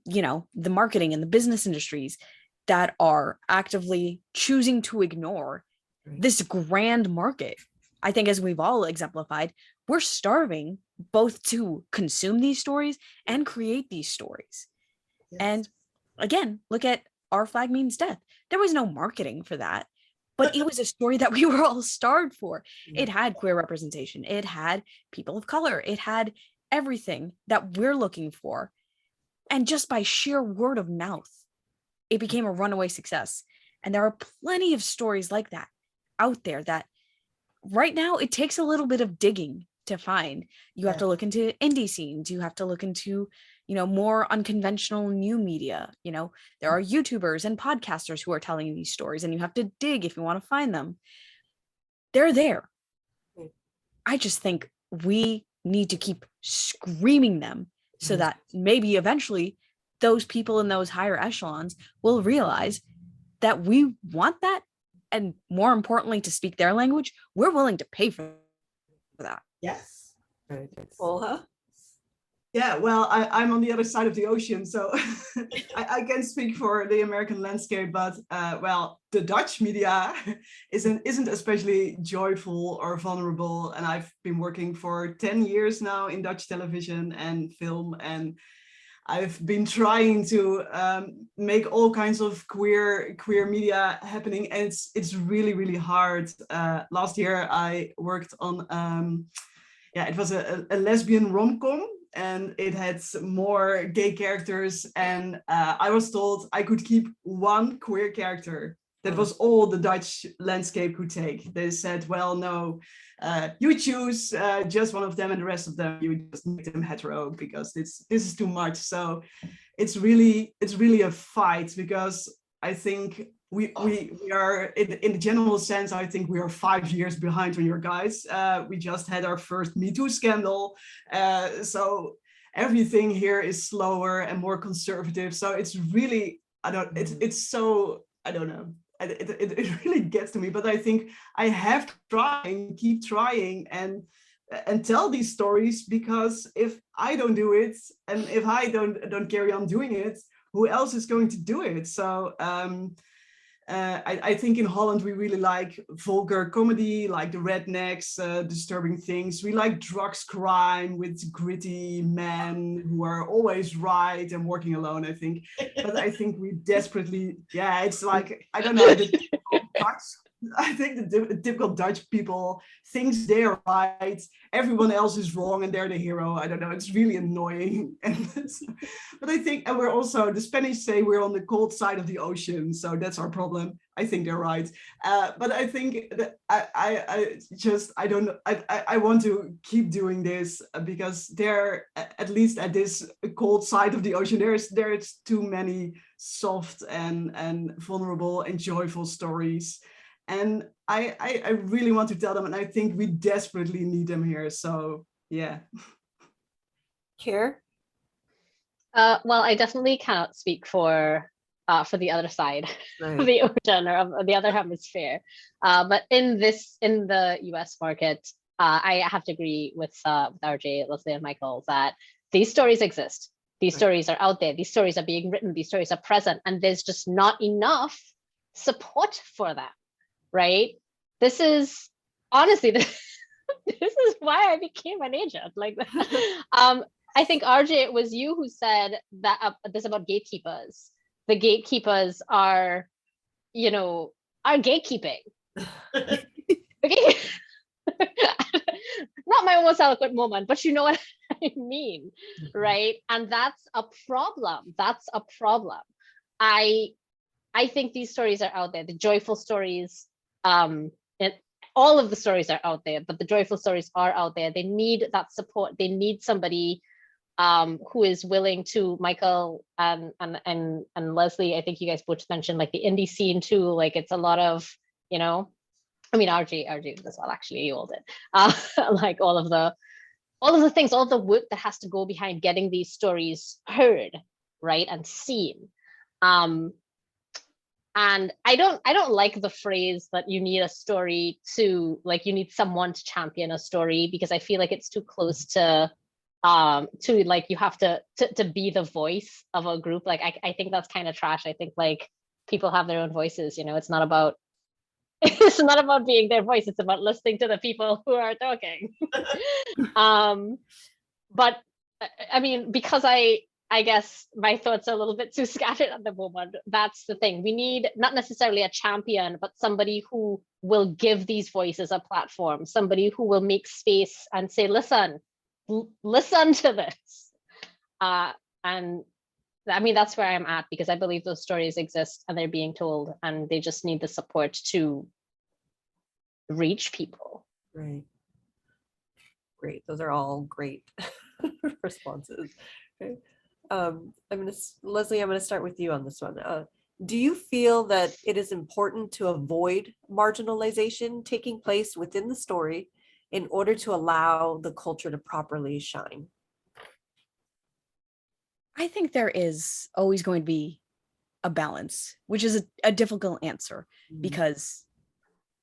the marketing and the business industries that are actively choosing to ignore this grand market. I think, as we've all exemplified, we're starving both to consume these stories and create these stories. Yes. And again, look at Our Flag Means Death. There was no marketing for that, but it was a story that we were all starved for. It had queer representation. It had people of color. It had everything that we're looking for. And just by sheer word of mouth, it became a runaway success. And there are plenty of stories like that out there that right now it takes a little bit of digging to find. You have to look into indie scenes. You have to look into, more unconventional new media. There are YouTubers and podcasters who are telling these stories, and you have to dig if you want to find them. They're there. I just think we need to keep screaming them so that maybe eventually those people in those higher echelons will realize that we want that. And more importantly, to speak their language, we're willing to pay for that. Yes. Olga? Yeah, well, I'm on the other side of the ocean, so I can't speak for the American landscape, but well, the Dutch media isn't especially joyful or vulnerable. And I've been working for 10 years now in Dutch television and film, and I've been trying to make all kinds of queer media happening, and it's really, really hard. Last year I worked on it was a lesbian rom-com, and it had more gay characters, and I was told I could keep one queer character. That was all the Dutch landscape could take. They said, well, no, you choose just one of them, and the rest of them, you just make them hetero, because this is too much. So it's really a fight, because I think we are, in the general sense, I think we are 5 years behind on your guys. We just had our first Me Too scandal. So everything here is slower and more conservative. So it's really, I don't know. It really gets to me, but I think I have to try and keep trying and tell these stories, because if I don't do it, and if I don't carry on doing it, who else is going to do it? So I think in Holland we really like vulgar comedy, like the Rednecks, disturbing things. We like drugs crime with gritty men who are always right and working alone, I think. But I think we desperately, it's like, I don't know, I think the typical Dutch people thinks they're right, everyone else is wrong, and they're the hero. I don't know, it's really annoying. But I think, and we're also, the Spanish say we're on the cold side of the ocean, so that's our problem. I think they're right. But I think that I want to keep doing this, because there, at least at this cold side of the ocean, there's too many soft and vulnerable and joyful stories. And I really want to tell them, and I think we desperately need them here. So yeah. Keir? Well, I definitely cannot speak for the other side of the ocean, or of the other hemisphere. But in the US market, I have to agree with RJ, Leslie, and Michael that these stories exist. These stories are out there. These stories are being written. These stories are present, and there's just not enough support for them. Right? This is honestly, this is why I became an agent. Like, I think RJ, it was you who said that this about gatekeepers. The gatekeepers are gatekeeping. Okay. Not my most eloquent moment, but you know what I mean, right? And that's a problem. That's a problem. I think these stories are out there. The joyful stories, all of the stories are out there, but the joyful stories are out there. They need that support. They need somebody who is willing to, Michael and Leslie, I think you guys both mentioned like the indie scene too. Like, it's a lot of, I mean, RJ as well, actually, you all did. Like all of the things, all the work that has to go behind getting these stories heard, right, and seen. And I don't like the phrase that you need a story to, like, you need someone to champion a story, because I feel like it's too close to like you have to be the voice of a group. Like, I think that's kind of trash. I think like people have their own voices, it's not about being their voice, it's about listening to the people who are talking. But I mean, because I guess my thoughts are a little bit too scattered at the moment. That's the thing. We need not necessarily a champion, but somebody who will give these voices a platform, somebody who will make space and say, listen to this. And I mean, that's where I'm at, because I believe those stories exist and they're being told, and they just need the support to reach people. Right. Great. Those are all great responses. Okay. Leslie, I'm going to start with you on this one. Do you feel that it is important to avoid marginalization taking place within the story in order to allow the culture to properly shine? I think there is always going to be a balance, which is a difficult answer because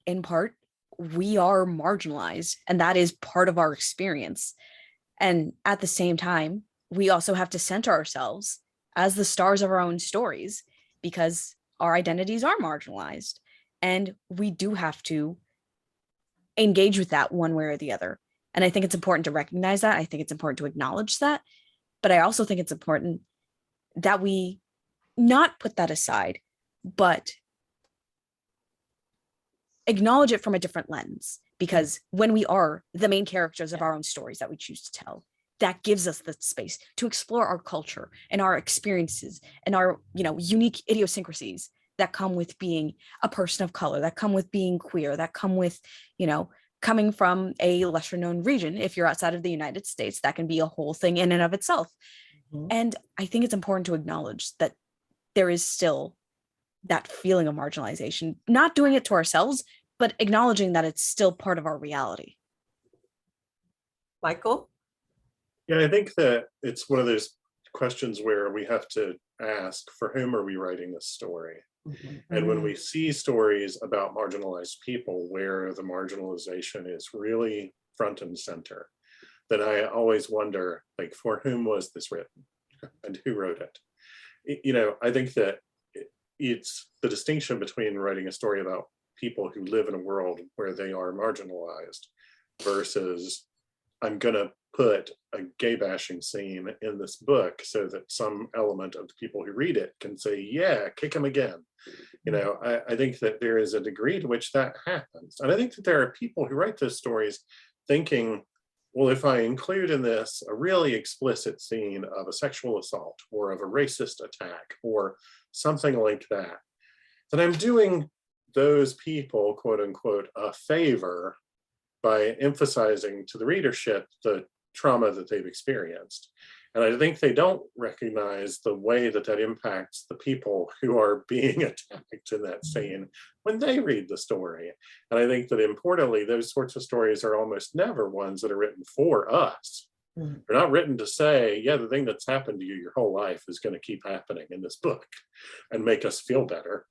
in part, we are marginalized and that is part of our experience. And at the same time, we also have to center ourselves as the stars of our own stories because our identities are marginalized. And we do have to engage with that one way or the other. And I think it's important to recognize that. I think it's important to acknowledge that. But I also think it's important that we not put that aside, but acknowledge it from a different lens. Because when we are the main characters of our own stories that we choose to tell, that gives us the space to explore our culture and our experiences and our, unique idiosyncrasies that come with being a person of color, that come with being queer, that come with, coming from a lesser known region. If you're outside of the United States, that can be a whole thing in and of itself. And I think it's important to acknowledge that there is still that feeling of marginalization, not doing it to ourselves, but acknowledging that it's still part of our reality. Michael? Yeah, I think that it's one of those questions where we have to ask, for whom are we writing this story? And when we see stories about marginalized people where the marginalization is really front and center, then I always wonder, for whom was this written and who wrote it? I think that it's the distinction between writing a story about people who live in a world where they are marginalized versus I'm going to put a gay bashing scene in this book so that some element of the people who read it can say, yeah, kick him again. I think that there is a degree to which that happens. And I think that there are people who write those stories thinking, well, if I include in this a really explicit scene of a sexual assault or of a racist attack or something like that, then I'm doing those people, quote unquote, a favor by emphasizing to the readership the trauma that they've experienced. And I think they don't recognize the way that that impacts the people who are being attacked in that scene when they read the story. And I think that importantly, those sorts of stories are almost never ones that are written for us. They're not written to say, yeah, the thing that's happened to you your whole life is going to keep happening in this book and make us feel better.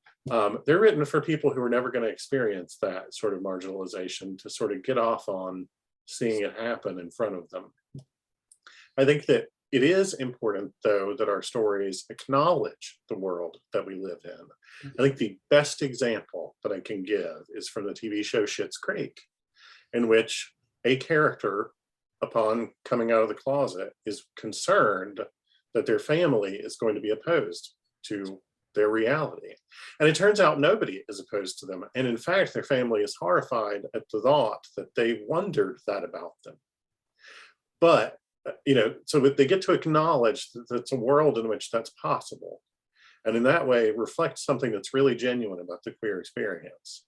They're written for people who are never going to experience that sort of marginalization, to sort of get off on seeing it happen in front of them. I think that it is important, though, that our stories acknowledge the world that we live in. I think the best example that I can give is from the TV show Schitt's Creek, in which a character, upon coming out of the closet, is concerned that their family is going to be opposed to their reality. And it turns out nobody is opposed to them. And in fact, their family is horrified at the thought that they wondered that about them. But, so that they get to acknowledge that it's a world in which that's possible. And in that way, reflect something that's really genuine about the queer experience.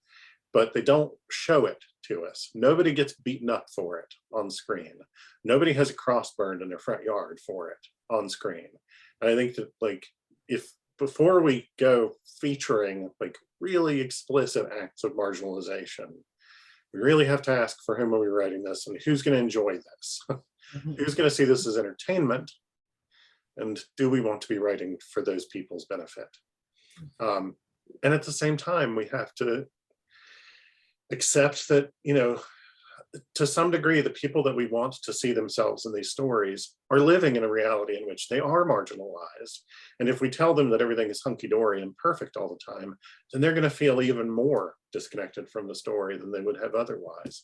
But they don't show it to us. Nobody gets beaten up for it on screen. Nobody has a cross burned in their front yard for it on screen. And I think that, if before we go featuring really explicit acts of marginalization, we really have to ask, for whom are we writing this and who's going to enjoy this? Who's going to see this as entertainment? And do we want to be writing for those people's benefit? And at the same time, we have to accept that, to some degree, the people that we want to see themselves in these stories are living in a reality in which they are marginalized. And if we tell them that everything is hunky-dory and perfect all the time, then they're going to feel even more disconnected from the story than they would have otherwise.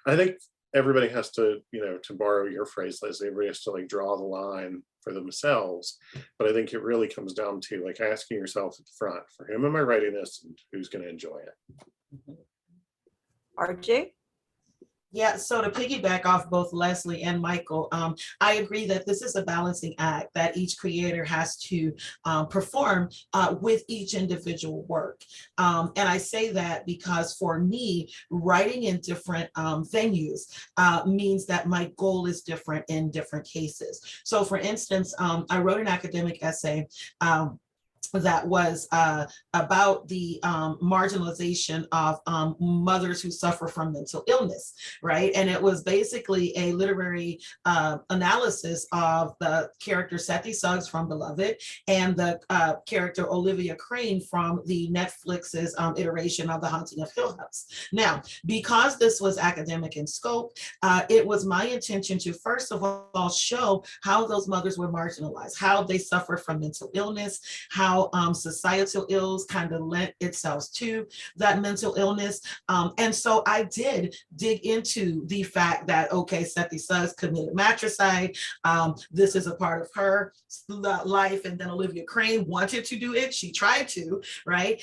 I think everybody has to, to borrow your phrase, Leslie, everybody has to draw the line for themselves. But I think it really comes down to asking yourself at the front, for whom am I writing this and who's going to enjoy it? RJ? Yeah, so to piggyback off both Leslie and Michael, I agree that this is a balancing act that each creator has to perform with each individual work. And I say that because for me, writing in different venues means that my goal is different in different cases. So for instance, I wrote an academic essay that was about the marginalization of mothers who suffer from mental illness, right? And it was basically a literary analysis of the character Sethy Suggs from Beloved and the character Olivia Crane from the Netflix's iteration of The Haunting of Hill House. Now, because this was academic in scope, it was my intention to first of all show how those mothers were marginalized, how they suffer from mental illness, how societal ills kind of lent itself to that mental illness. And so I did dig into the fact that, okay, Sethy Suggs committed matricide. This is a part of her life. And then Olivia Crane wanted to do it. She tried to, right?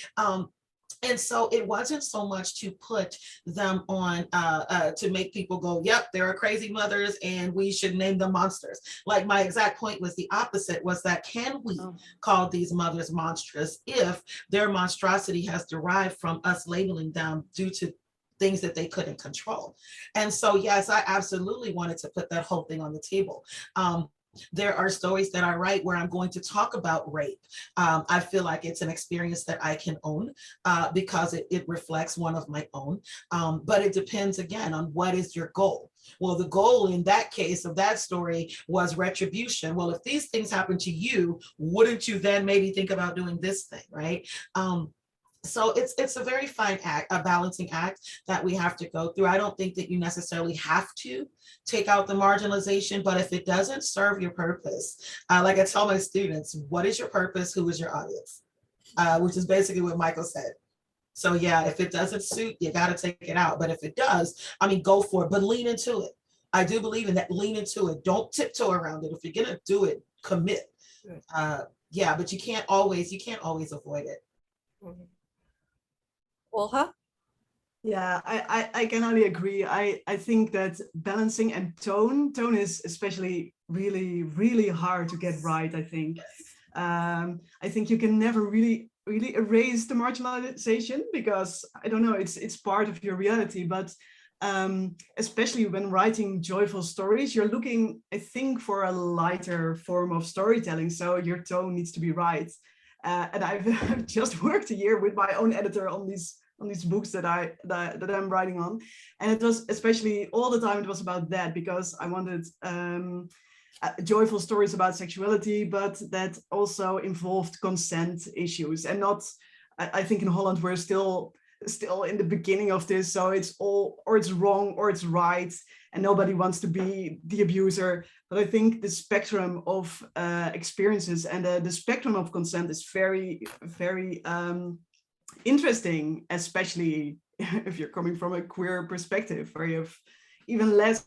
And so it wasn't so much to put them on, to make people go, yep, there are crazy mothers and we should name them monsters. Like my exact point was the opposite, was that can we call these mothers monstrous if their monstrosity has derived from us labeling them due to things that they couldn't control? And so, yes, I absolutely wanted to put that whole thing on the table. There are stories that I write where I'm going to talk about rape. I feel like it's an experience that I can own because it reflects one of my own. But it depends again on what is your goal. Well, the goal in that case of that story was retribution. Well, if these things happen to you, wouldn't you then maybe think about doing this thing, right? So it's a very fine act, a balancing act that we have to go through. I don't think that you necessarily have to take out the marginalization, but if it doesn't serve your purpose, like I tell my students, what is your purpose? Who is your audience? Which is basically what Michael said. So yeah, if it doesn't suit, you got to take it out. But if it does, I mean, go for it, but lean into it. I do believe in that. Lean into it. Don't tiptoe around it. If you're going to do it, commit. Yeah, but you can't always avoid it. Olga? Yeah, I can only agree. I think that balancing and tone is especially really hard to get right, I think. I think you can never really erase the marginalization because, I don't know, it's part of your reality, but especially when writing joyful stories, you're looking, I think, for a lighter form of storytelling. So your tone needs to be right. And I've just worked a year with my own editor on these books that I'm writing on, and it was especially all the time it was about that, because I wanted joyful stories about sexuality, but that also involved consent issues, and not. I think in Holland we're still in the beginning of this, so it's all, or it's wrong or it's right, and nobody wants to be the abuser. But I think the spectrum of experiences and the spectrum of consent is very interesting, especially if you're coming from a queer perspective where you have even less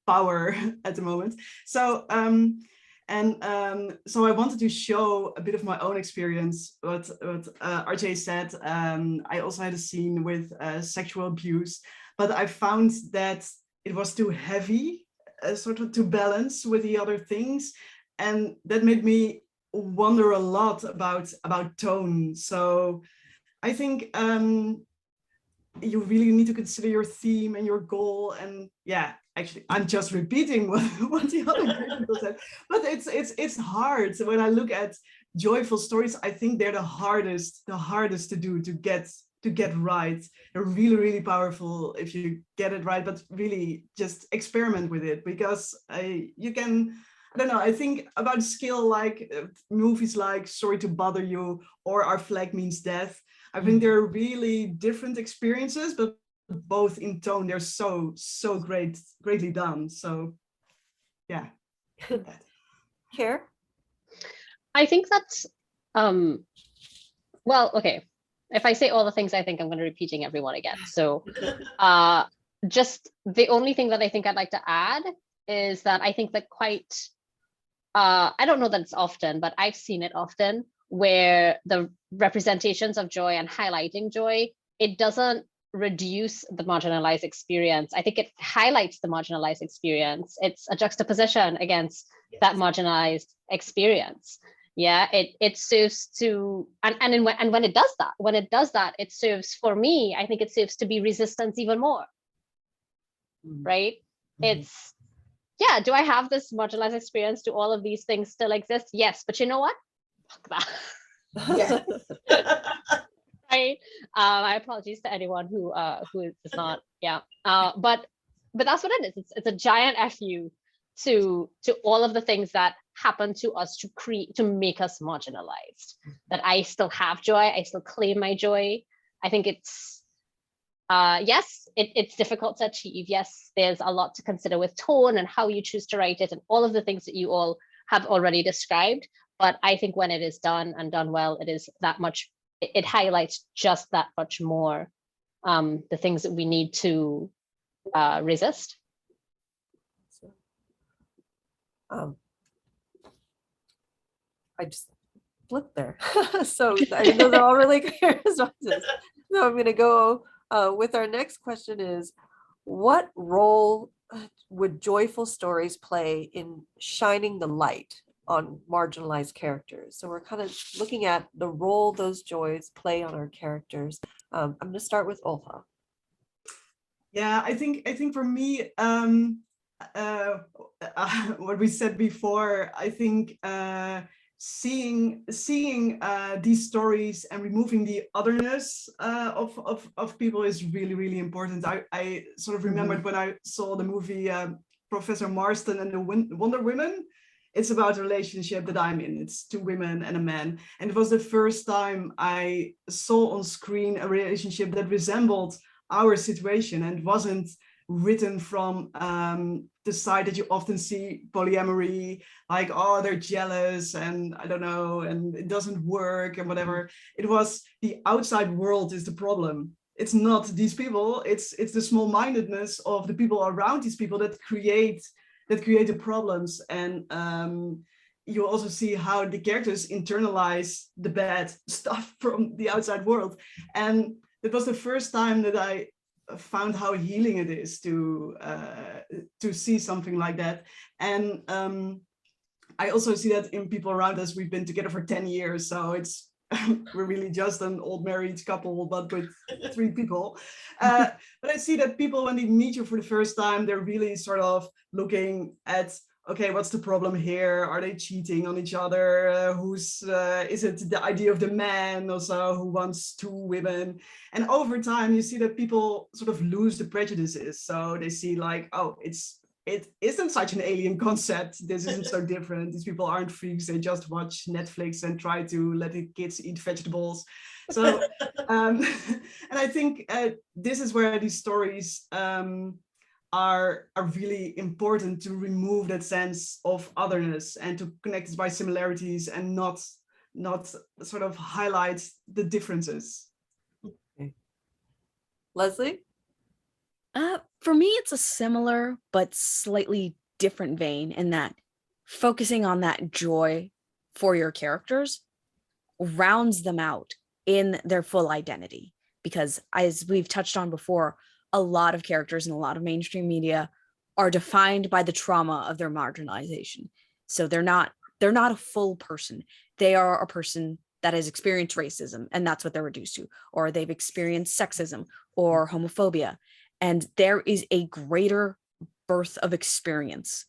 power at the moment. So so I wanted to show a bit of my own experience, what RJ said. I also had a scene with sexual abuse, but I found that it was too heavy, sort of to balance with the other things, and that made me wonder a lot about tone. So I think you really need to consider your theme and your goal. And yeah, actually, I'm just repeating what the other people said, but it's hard. So when I look at joyful stories, I think they're the hardest to do, to get right. They're really powerful if you get it right, but really just experiment with it, because you can. I don't know, I think about skill like movies like Sorry to Bother You or Our Flag Means Death. I think they're really different experiences, but both in tone, they're so greatly done. So yeah. Keir? I think that's, well, okay. If I say all the things I think, I'm going to be repeating everyone again. So just the only thing that I think I'd like to add is that I think that quite, I don't know that it's often, but I've seen it often, where the representations of joy and highlighting joy, it doesn't reduce the marginalized experience. I think it highlights the marginalized experience. It's a juxtaposition against that marginalized experience. Yeah, it serves to, and when it does that, it serves, for me, I think it serves to be resistance even more, right? It's, yeah, do I have this marginalized experience? Do all of these things still exist? Yes, but you know what? Fuck that. Yeah. Right. My apologies to anyone who is not. Yeah. But that's what it is. It's a giant fu to all of the things that happen to us to make us marginalized. That I still have joy. I still claim my joy. I think it's yes, it's difficult to achieve. Yes, there's a lot to consider with tone and how you choose to write it and all of the things that you all have already described. But I think when it is done and done well, it is that much, it highlights just that much more the things that we need to resist. I just flipped there. So I mean, those are all really clear responses. So I'm going to go with our next question is, what role would joyful stories play in shining the light on marginalized characters? So we're kind of looking at the role those joys play on our characters. I'm going to start with Olga. Yeah, I think for me, what we said before, I think seeing these stories and removing the otherness of people is really important. I sort of remembered when I saw the movie Professor Marston and the Wonder Women. It's about a relationship that I'm in. It's two women and a man. And it was the first time I saw on screen a relationship that resembled our situation and wasn't written from the side that you often see polyamory, like, oh, they're jealous and I don't know, and it doesn't work and whatever. It was the outside world is the problem. It's not these people, it's the small-mindedness of the people around these people that create the problems. And you also see how the characters internalize the bad stuff from the outside world. And it was the first time that I found how healing it is to see something like that. And I also see that in people around us. We've been together for 10 years, so it's we're really just an old married couple, but with 3 people. But I see that people, when they meet you for the first time, they're really sort of looking at, okay, what's the problem here? Are they cheating on each other? Is it the idea of the man also who wants 2 women? And over time, you see that people sort of lose the prejudices. So they see like, oh, it isn't such an alien concept. This isn't so different. These people aren't freaks. They just watch Netflix and try to let the kids eat vegetables. So, and I think this is where these stories are really important, to remove that sense of otherness and to connect us by similarities and not sort of highlight the differences. Okay. Leslie? For me, it's a similar but slightly different vein in that focusing on that joy for your characters rounds them out in their full identity. Because as we've touched on before, a lot of characters in a lot of mainstream media are defined by the trauma of their marginalization. So they're not a full person. They are a person that has experienced racism, and that's what they're reduced to, or they've experienced sexism or homophobia. And there is a greater birth of experience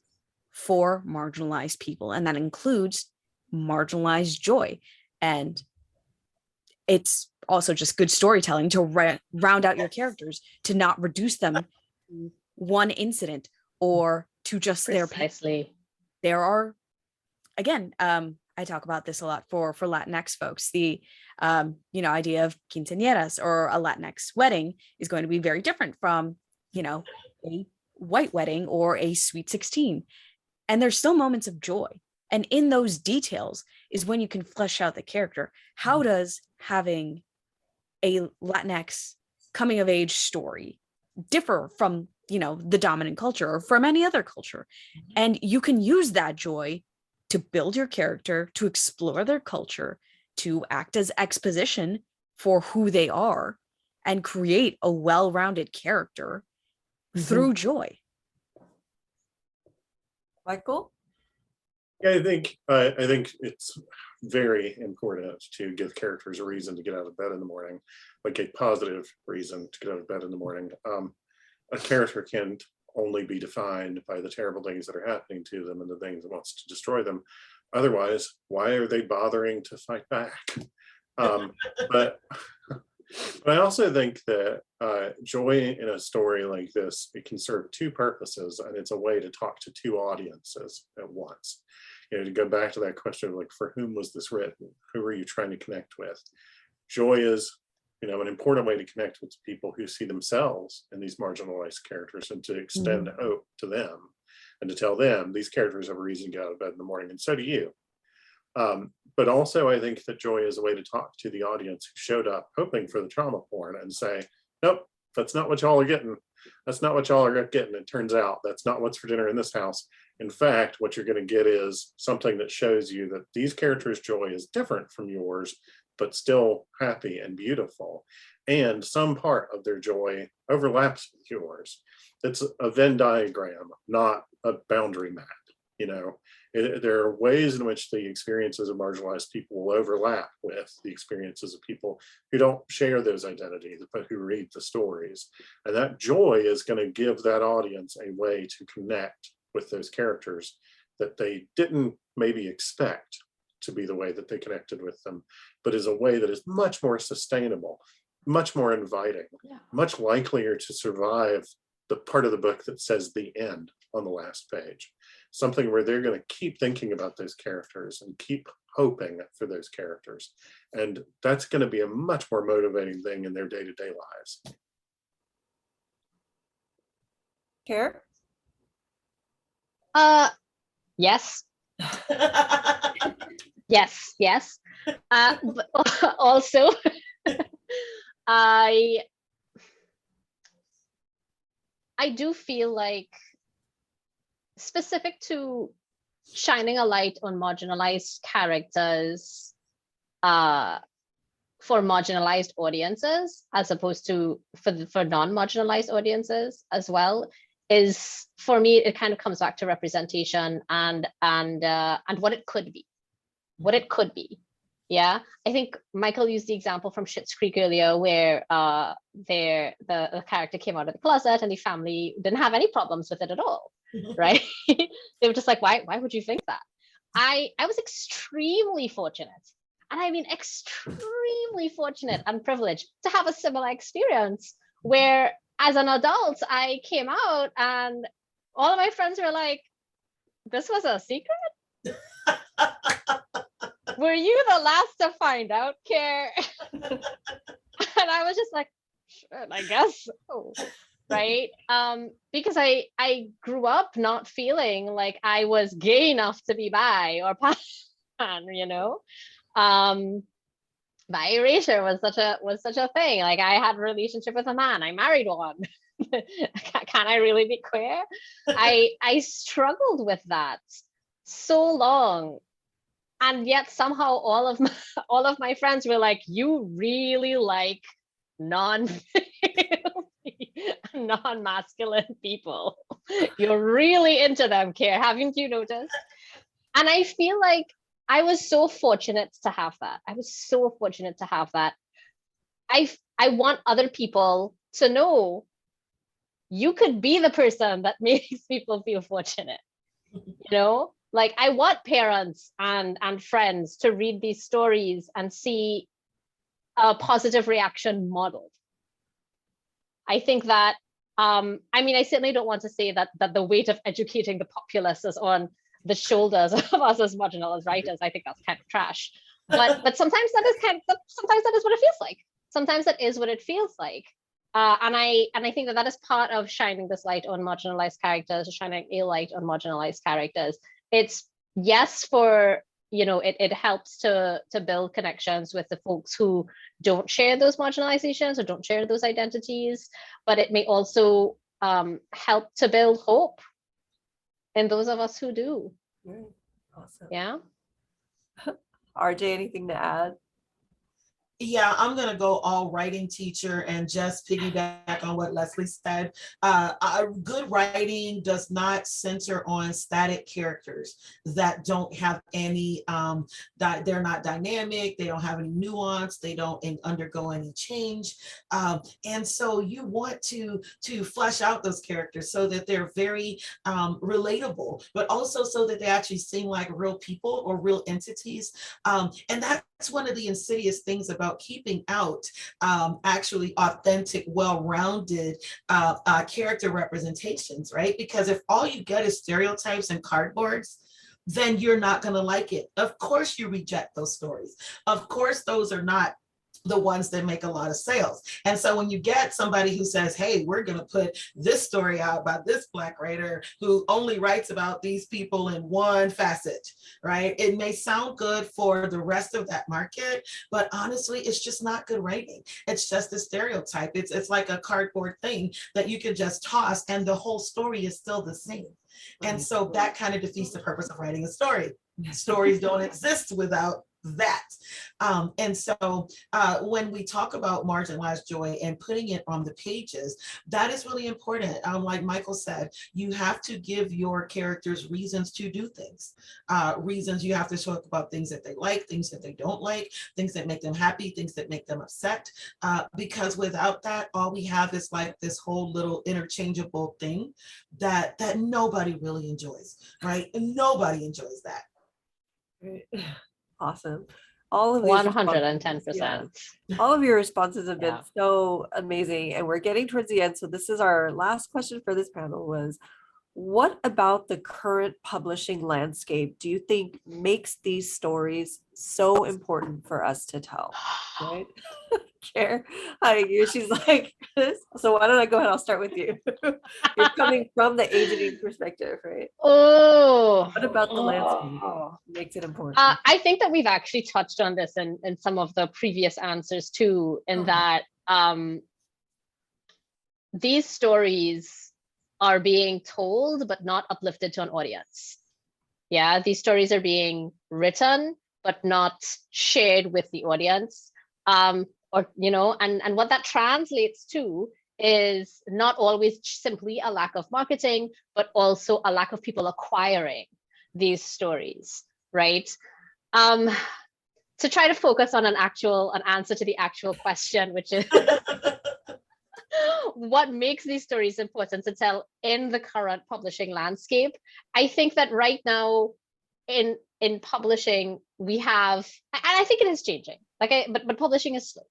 for marginalized people, and that includes marginalized joy. And it's also just good storytelling to round out your characters, to not reduce them to one incident or to just Precisely. There are, again, I talk about this a lot for Latinx folks. The idea of quinceañeras or a Latinx wedding is going to be very different from, a white wedding or a sweet 16. And there's still moments of joy. And in those details is when you can flesh out the character. How does having a Latinx coming of age story differ from, the dominant culture or from any other culture? And you can use that joy to build your character, to explore their culture, to act as exposition for who they are, and create a well-rounded character through joy. Michael? Yeah, I think it's very important to give characters a reason to get out of bed in the morning, like a positive reason to get out of bed in the morning. A character can't only be defined by the terrible things that are happening to them and the things that wants to destroy them. otherwise, why are they bothering to fight back? But I also think that joy in a story like this, it can serve two purposes, and it's a way to talk to two audiences at once. You know, to go back to that question of like, for whom was this written? Who are you trying to connect with? Joy is, you know, an important way to connect with people who see themselves in these marginalized characters, and to extend hope to them, and to tell them these characters have a reason to get out of bed in the morning, and so do you. But also, I think that joy is a way to talk to the audience who showed up hoping for the trauma porn and say, nope, that's not what y'all are getting. That's not what y'all are getting. It turns out that's not what's for dinner in this house. In fact, what you're going to get is something that shows you that these characters' joy is different from yours, but still happy and beautiful. And some part of their joy overlaps with yours. It's a Venn diagram, not a boundary map. You know, there are ways in which the experiences of marginalized people will overlap with the experiences of people who don't share those identities, but who read the stories. And that joy is going to give that audience a way to connect with those characters that they didn't maybe expect to be the way that they connected with them, but is a way that is much more sustainable, much more inviting, much likelier to survive the part of the book that says the end on the last page. Something where they're going to keep thinking about those characters and keep hoping for those characters. And that's going to be a much more motivating thing in their day-to-day lives. Keir? Yes. Yes. But also, I do feel like, specific to shining a light on marginalized characters for marginalized audiences, as opposed to for non-marginalized audiences as well, is, for me, it kind of comes back to representation and what it could be. Yeah, I think Michael used the example from Schitt's Creek earlier, where the character came out of the closet and the family didn't have any problems with it at all, right? They were just like, why would you think that? I was extremely fortunate, and I mean extremely fortunate and privileged to have a similar experience, where as an adult I came out and all of my friends were like, this was a secret? Were you the last to find out, Keir? And I was just like, sure, I guess so. Right? Because I grew up not feeling like I was gay enough to be bi or pan, you know. Bi erasure was such a thing. Like, I had a relationship with a man, I married one. Can I really be queer? I struggled with that so long. And yet somehow all of my friends were like, you really like non-masculine people. You're really into them, Keir. Haven't you noticed? And I feel like I was so fortunate to have that. I want other people to know you could be the person that makes people feel fortunate, you know? Like, I want parents and friends to read these stories and see a positive reaction modeled. I think that, I mean, I certainly don't want to say that the weight of educating the populace is on the shoulders of us as marginalized writers. I think that's kind of trash. But sometimes that is what it feels like. Sometimes that is what it feels like. And I think that is part of shining this light on marginalized characters, shining a light on marginalized characters. It's, yes, for, you know, it helps to build connections with the folks who don't share those marginalizations or don't share those identities, but it may also help to build hope in those of us who do. Awesome. Yeah. RJ, anything to add? Yeah, I'm going to go all writing teacher and just piggyback on what Leslie said. Good writing does not center on static characters that don't have any, they're not dynamic, they don't have any nuance, they don't undergo any change. And so you want to flesh out those characters so that they're very relatable, but also so that they actually seem like real people or real entities. And that's one of the insidious things about keeping out actually authentic, well-rounded character representations, right? Because if all you get is stereotypes and cardboards, then you're not going to like it. Of course, you reject those stories. Of course, those are not the ones that make a lot of sales. And so when you get somebody who says, hey, we're going to put this story out about this Black writer who only writes about these people in one facet, right? It may sound good for the rest of that market, but honestly, it's just not good writing. It's just a stereotype. It's like a cardboard thing that you can just toss and the whole story is still the same. And so that kind of defeats the purpose of writing a story. Stories don't exist without that. And so when we talk about marginalized joy and putting it on the pages, that is really important. Like Michael said, you have to give your characters reasons to do things. Reasons, you have to talk about things that they like, things that they don't like, things that make them happy, things that make them upset. Because without that, all we have is like this whole little interchangeable thing that nobody really enjoys, right? And nobody enjoys that. Awesome. All of these 110%. all of your responses have been Yeah. so amazing, and we're getting towards the end. So this is our last question for this panel was, what about the current publishing landscape do you think makes these stories so important for us to tell? Right? Care. She's like, so why don't I go ahead? I'll start with you. You're coming from the agenting perspective, right? Oh, What about the landscape makes it important? I think that we've actually touched on this in some of the previous answers too, in that these stories are being told but not uplifted to an audience. Yeah, these stories are being written but not shared with the audience. Or, you know, and what that translates to is not always simply a lack of marketing, but also a lack of people acquiring these stories, right? To try to focus on an answer to the actual question, which is what makes these stories important to tell in the current publishing landscape. I think that right now in publishing, we have, and I think it is changing, but publishing is slow.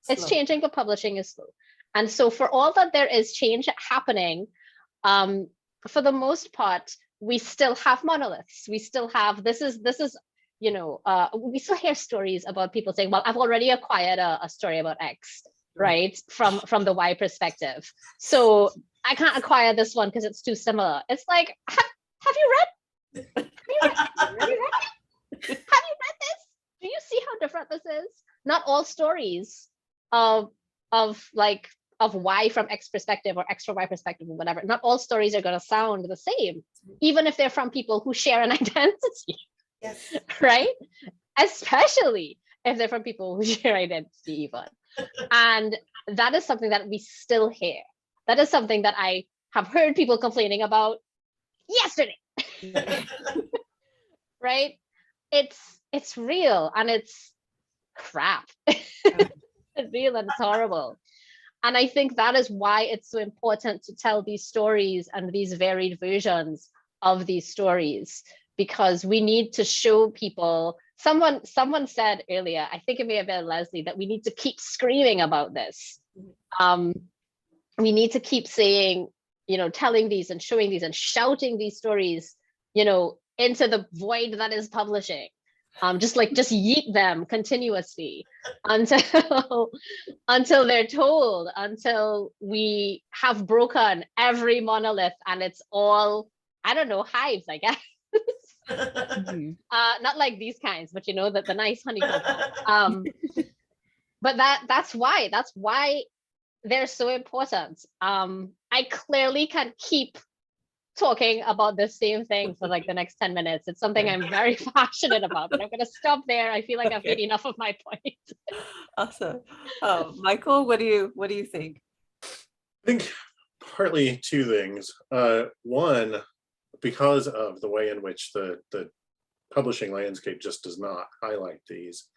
It's changing, but publishing is slow. And so for all that there is change happening, for the most part, we still have monoliths. We still have, this is, you know, we still hear stories about people saying, well, I've already acquired a story about X, right? From the Y perspective. So I can't acquire this one because it's too similar. It's like, have you read? Have you read this? Do you see how different this is? Not all stories of Y from X perspective or X from Y perspective or whatever, not all stories are going to sound the same, even if they're from people who share an identity. Yes. Right? Especially if they're from people who share identity even. And that is something that we still hear. That is something that I have heard people complaining about yesterday. Right? It's real and it's crap. It's real and it's horrible. And I think that is why it's so important to tell these stories and these varied versions of these stories, because we need to show people. Someone said earlier, I think it may have been Leslie, that we need to keep screaming about this. We need to keep saying, you know, telling these and showing these and shouting these stories, you know, into the void that is publishing. Just yeet them continuously until they're told, until we have broken every monolith and it's all, I don't know, hives, I guess. Not like these kinds, but you know, the nice honeycomb. But that's why they're so important. I clearly can keep talking about the same thing for like the next 10 minutes. It's something I'm very passionate about, but I'm going to stop there. I feel like I've made enough of my point. Awesome. Michael, what do you think? I think partly two things. One, because of the way in which the publishing landscape just does not highlight these,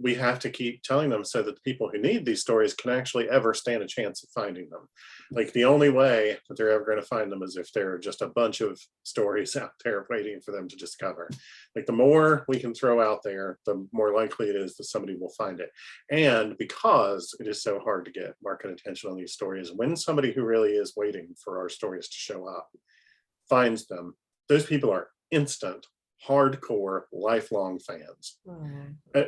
we have to keep telling them so that the people who need these stories can actually ever stand a chance of finding them. Like the only way that they're ever going to find them is if there are just a bunch of stories out there waiting for them to discover. Like the more we can throw out there, the more likely it is that somebody will find it. And because it is so hard to get market attention on these stories, when somebody who really is waiting for our stories to show up finds them, those people are instant, hardcore, lifelong fans.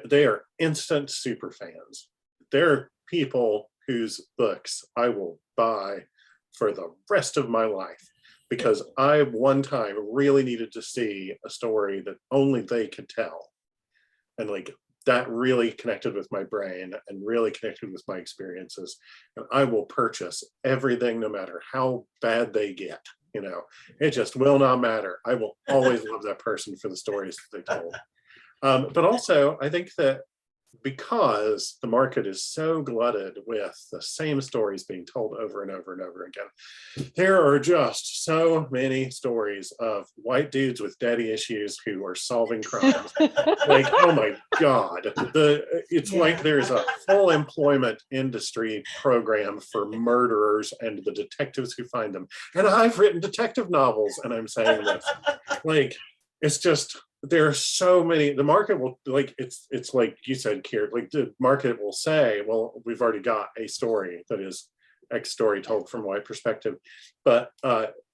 They are instant super fans. They're people whose books I will buy for the rest of my life because I one time really needed to see a story that only they could tell. And like that really connected with my brain and really connected with my experiences. And I will purchase everything no matter how bad they get. You know, it just will not matter. I will always love that person for the stories that they told. But also, I think that because the market is so glutted with the same stories being told over and over and over again, there are just so many stories of white dudes with daddy issues who are solving crimes. Like, oh my God, it's like there's a full employment industry program for murderers and the detectives who find them. And I've written detective novels, and I'm saying this, like, it's just, there are so many. The market will, like, it's like you said, Keir, like the market will say, well, we've already got a story that is X story told from a white perspective, but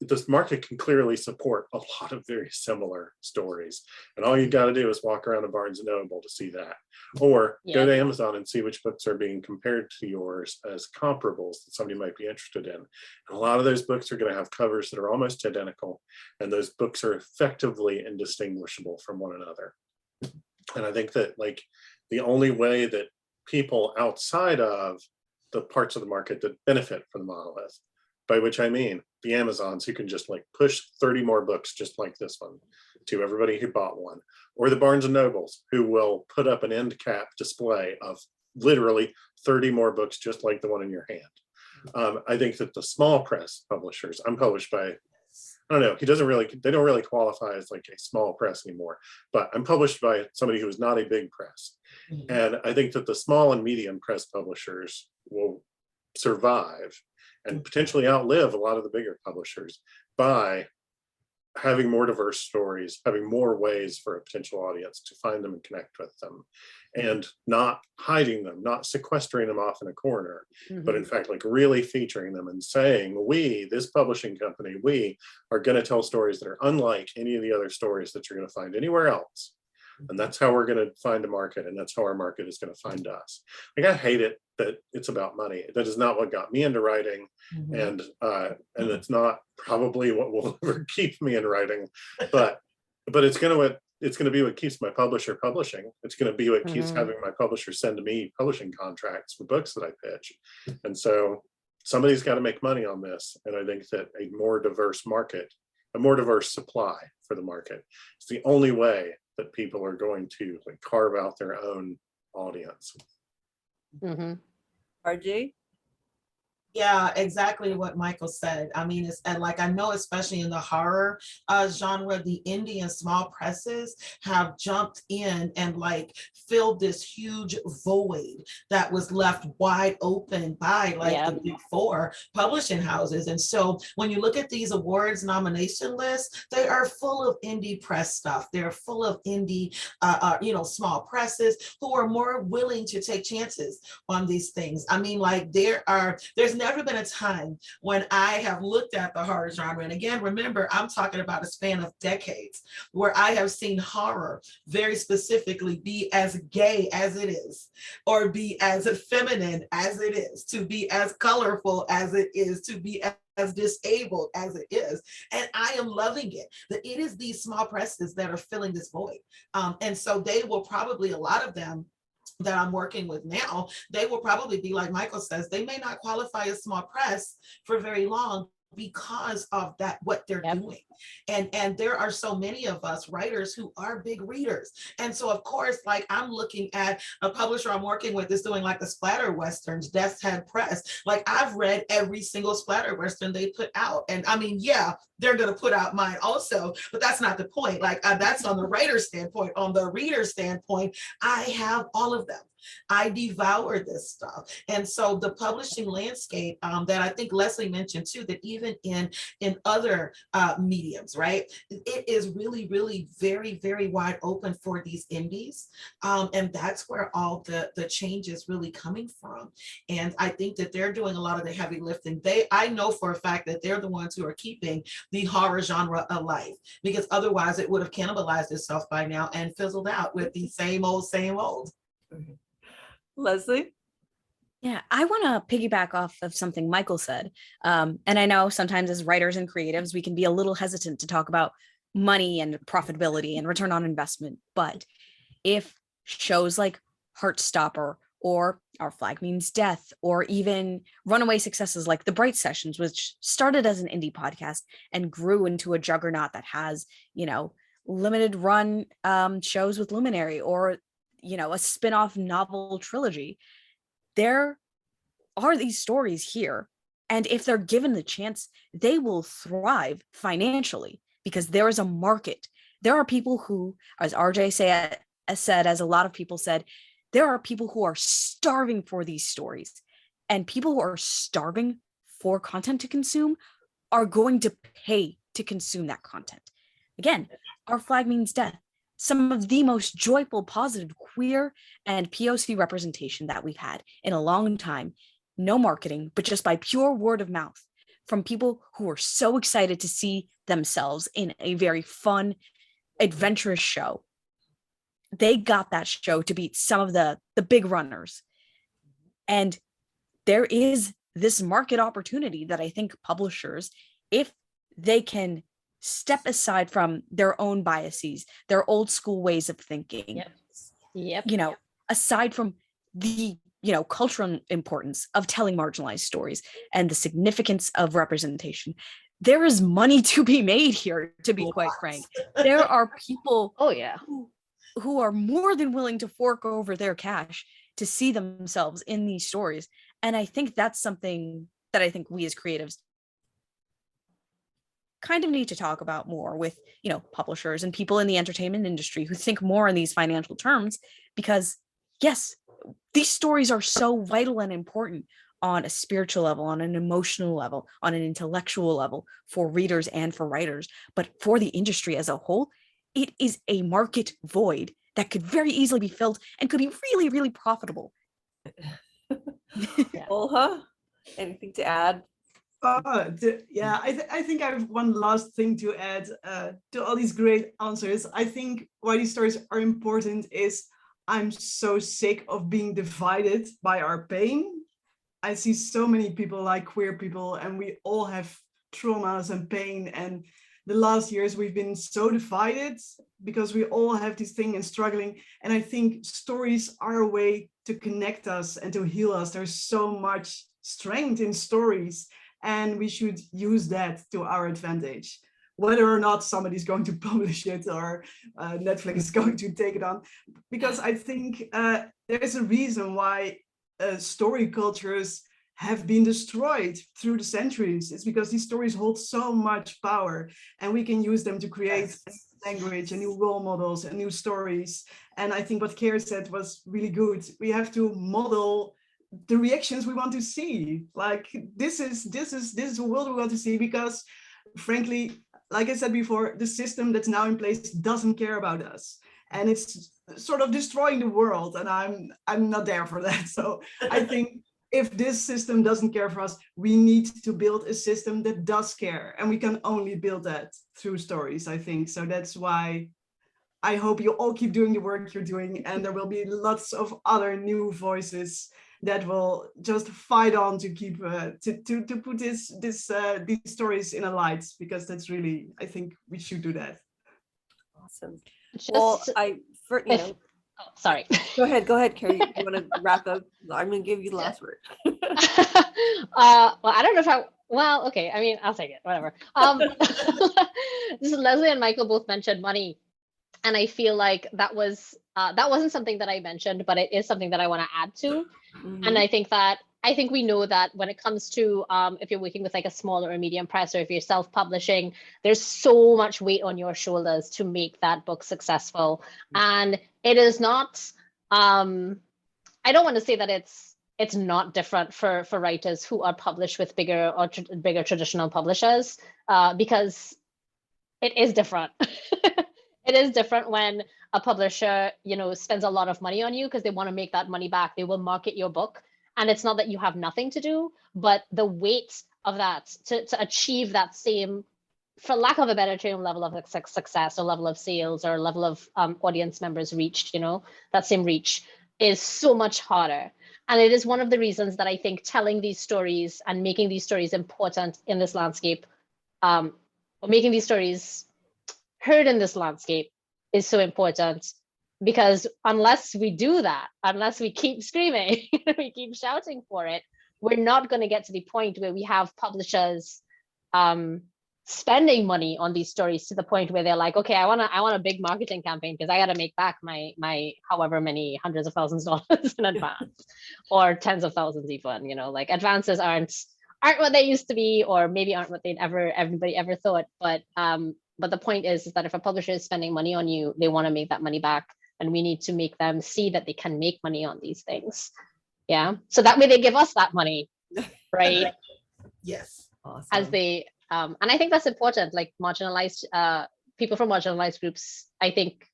this market can clearly support a lot of very similar stories, and all you got to do is walk around a Barnes and Noble to see that, or go to Amazon and see which books are being compared to yours as comparables that somebody might be interested in. And a lot of those books are going to have covers that are almost identical, and those books are effectively indistinguishable from one another. And I think that like the only way that people outside of the parts of the market that benefit from the monolith, by which I mean the Amazons who can just like push 30 more books just like this one to everybody who bought one, or the Barnes and Nobles who will put up an end cap display of literally 30 more books just like the one in your hand. I think that the small press publishers, I'm published by, I don't know, they don't really qualify as like a small press anymore, but I'm published by somebody who is not a big press. And I think that the small and medium press publishers will survive and potentially outlive a lot of the bigger publishers by having more diverse stories, having more ways for a potential audience to find them and connect with them, and not hiding them, not sequestering them off in a corner, but in fact, like really featuring them and saying, we, this publishing company, we are going to tell stories that are unlike any of the other stories that you're going to find anywhere else. And that's how we're going to find a market, and that's how our market is going to find us. Like, I hate it that it's about money. That is not what got me into writing, and it's not probably what will ever keep me in writing. But it's going to be what keeps my publisher publishing. It's going to be what keeps having my publisher send me publishing contracts for books that I pitch. And so somebody's got to make money on this, and I think that a more diverse market, a more diverse supply for the market, is the only way that people are going to like carve out their own audience. RJ? Yeah, exactly what Michael said. I mean, it's and like, I know, especially in the horror genre, the indie and small presses have jumped in and like filled this huge void that was left wide open by like the big four publishing houses. And so when you look at these awards nomination lists, they are full of indie press stuff. They're full of indie, small presses who are more willing to take chances on these things. I mean, like there's never been a time when I have looked at the horror genre, and again, remember, I'm talking about a span of decades, where I have seen horror very specifically be as gay as it is, or be as feminine as it is, to be as colorful as it is, to be as disabled as it is. And I am loving it. That it is these small presses that are filling this void. And so they will probably, a lot of them that I'm working with now, they will probably be like Michael says, they may not qualify as small press for very long, because of that, what they're Yep. doing. And there are so many of us writers who are big readers. And so of course, like I'm looking at a publisher I'm working with is doing like the splatter westerns, Death's Head Press. Like I've read every single splatter western they put out. And I mean, yeah, they're going to put out mine also, but that's not the point. Like that's on the writer standpoint. On the reader standpoint, I have all of them. I devour this stuff. And so the publishing landscape that I think Leslie mentioned too, that even in other mediums, right, it is really, really very, very wide open for these indies. And that's where all the change is really coming from. And I think that they're doing a lot of the heavy lifting. I know for a fact that they're the ones who are keeping the horror genre alive, because otherwise it would have cannibalized itself by now and fizzled out with the same old, same old. Leslie? Yeah, I want to piggyback off of something Michael said. And I know sometimes as writers and creatives, we can be a little hesitant to talk about money and profitability and return on investment. But if shows like Heartstopper or Our Flag Means Death, or even runaway successes like The Bright Sessions, which started as an indie podcast and grew into a juggernaut that has, limited run shows with Luminary, or a spin-off novel trilogy, there are these stories here, and if they're given the chance, they will thrive financially because there is a market. There are people who, as RJ said, as a lot of people said, there are people who are starving for these stories, and people who are starving for content to consume are going to pay to consume that content. Again, Our Flag Means Death, some of the most joyful, positive, queer, and POC representation that we've had in a long time. No marketing, but just by pure word of mouth from people who are so excited to see themselves in a very fun, adventurous show. They got that show to beat some of the big runners. And there is this market opportunity that I think publishers, if they can step aside from their own biases, their old school ways of thinking. Yep. Aside from the, cultural importance of telling marginalized stories and the significance of representation, there is money to be made here, to be quite frank. There are people who are more than willing to fork over their cash to see themselves in these stories. And I think that's something that I think we as creatives kind of need to talk about more with, publishers and people in the entertainment industry who think more in these financial terms, because yes, these stories are so vital and important on a spiritual level, on an emotional level, on an intellectual level for readers and for writers. But for the industry as a whole, it is a market void that could very easily be filled and could be really, really profitable. Olga, anything to add? I think I have one last thing to add to all these great answers. I think why these stories are important is I'm so sick of being divided by our pain. I see so many people like queer people, and we all have traumas and pain. And the last years we've been so divided because we all have this thing and struggling. And I think stories are a way to connect us and to heal us. There's so much strength in stories, and we should use that to our advantage. Whether or not somebody's going to publish it or Netflix is going to take it on. Because I think there's a reason why story cultures have been destroyed through the centuries. It's because these stories hold so much power, and we can use them to create language and new role models and new stories. And I think what Keir said was really good. We have to model the reactions we want to see. Like this is a world we want to see, because frankly, like I said before, the system that's now in place doesn't care about us, and it's sort of destroying the world, and I'm not there for that. So I think if this system doesn't care for us, we need to build a system that does care, and we can only build that through stories, I think. So that's why I hope you all keep doing the work you're doing, and there will be lots of other new voices that will just fight on to keep to put these stories in a light, because that's really, I think we should do that. Awesome. Well, sorry. Go ahead, Carrie. You want to wrap up? I'm going to give you the last word. Well, I don't know if I Well, okay. I mean, I'll take it. Whatever. This is Leslie and Michael both mentioned money, and I feel like that wasn't something that I mentioned, but it is something that I want to add to. And I think we know that when it comes to if you're working with like a small or a medium press, or if you're self-publishing, there's so much weight on your shoulders to make that book successful. And it is not. I don't want to say that it's not different for writers who are published with bigger traditional publishers, because it is different. It is different when a publisher, spends a lot of money on you because they want to make that money back. They will market your book, and it's not that you have nothing to do, but the weight of that to achieve that same, for lack of a better term, level of success or level of sales or level of audience members reached, that same reach is so much harder. And it is one of the reasons that I think telling these stories and making these stories important in this landscape, or making these stories heard in this landscape is so important. Because unless we do that, unless we keep screaming, we keep shouting for it, we're not going to get to the point where we have publishers spending money on these stories to the point where they're like, okay, I want a big marketing campaign because I got to make back my however many hundreds of thousands of dollars in advance, or tens of thousands even. Like advances aren't what they used to be, or maybe aren't what everybody ever thought. But the point is that if a publisher is spending money on you, they want to make that money back, and we need to make them see that they can make money on these things. Yeah, so that way they give us that money, right? Yes. Awesome. As they and I think that's important. Like marginalized people from marginalized groups, I think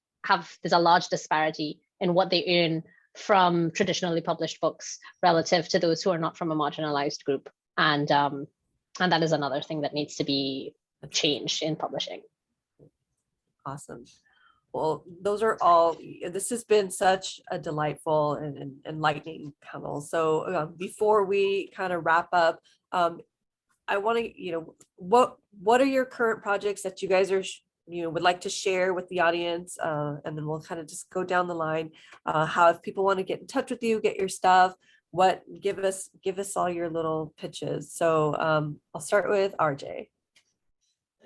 there's a large disparity in what they earn from traditionally published books relative to those who are not from a marginalized group, and that is another thing that needs to be changed in publishing. Awesome. Well, those are all, this has been such a delightful and enlightening panel. So before we kind of wrap up, I want to, what are your current projects that you guys are, would like to share with the audience? And then we'll kind of just go down the line. How, if people want to get in touch with you, get your stuff, give us all your little pitches. So I'll start with RJ.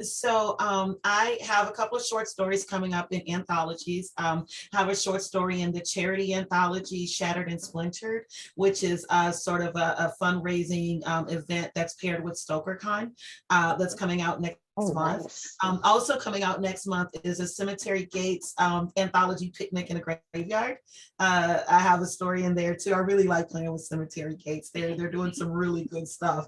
So I have a couple of short stories coming up in anthologies. Have a short story in the charity anthology Shattered and Splintered, which is sort of a fundraising event that's paired with StokerCon, that's coming out next month. Nice. Also coming out next month is a Cemetery Gates anthology Picnic in a Graveyard. I have a story in there too. I really like playing with Cemetery Gates. They're doing some really good stuff.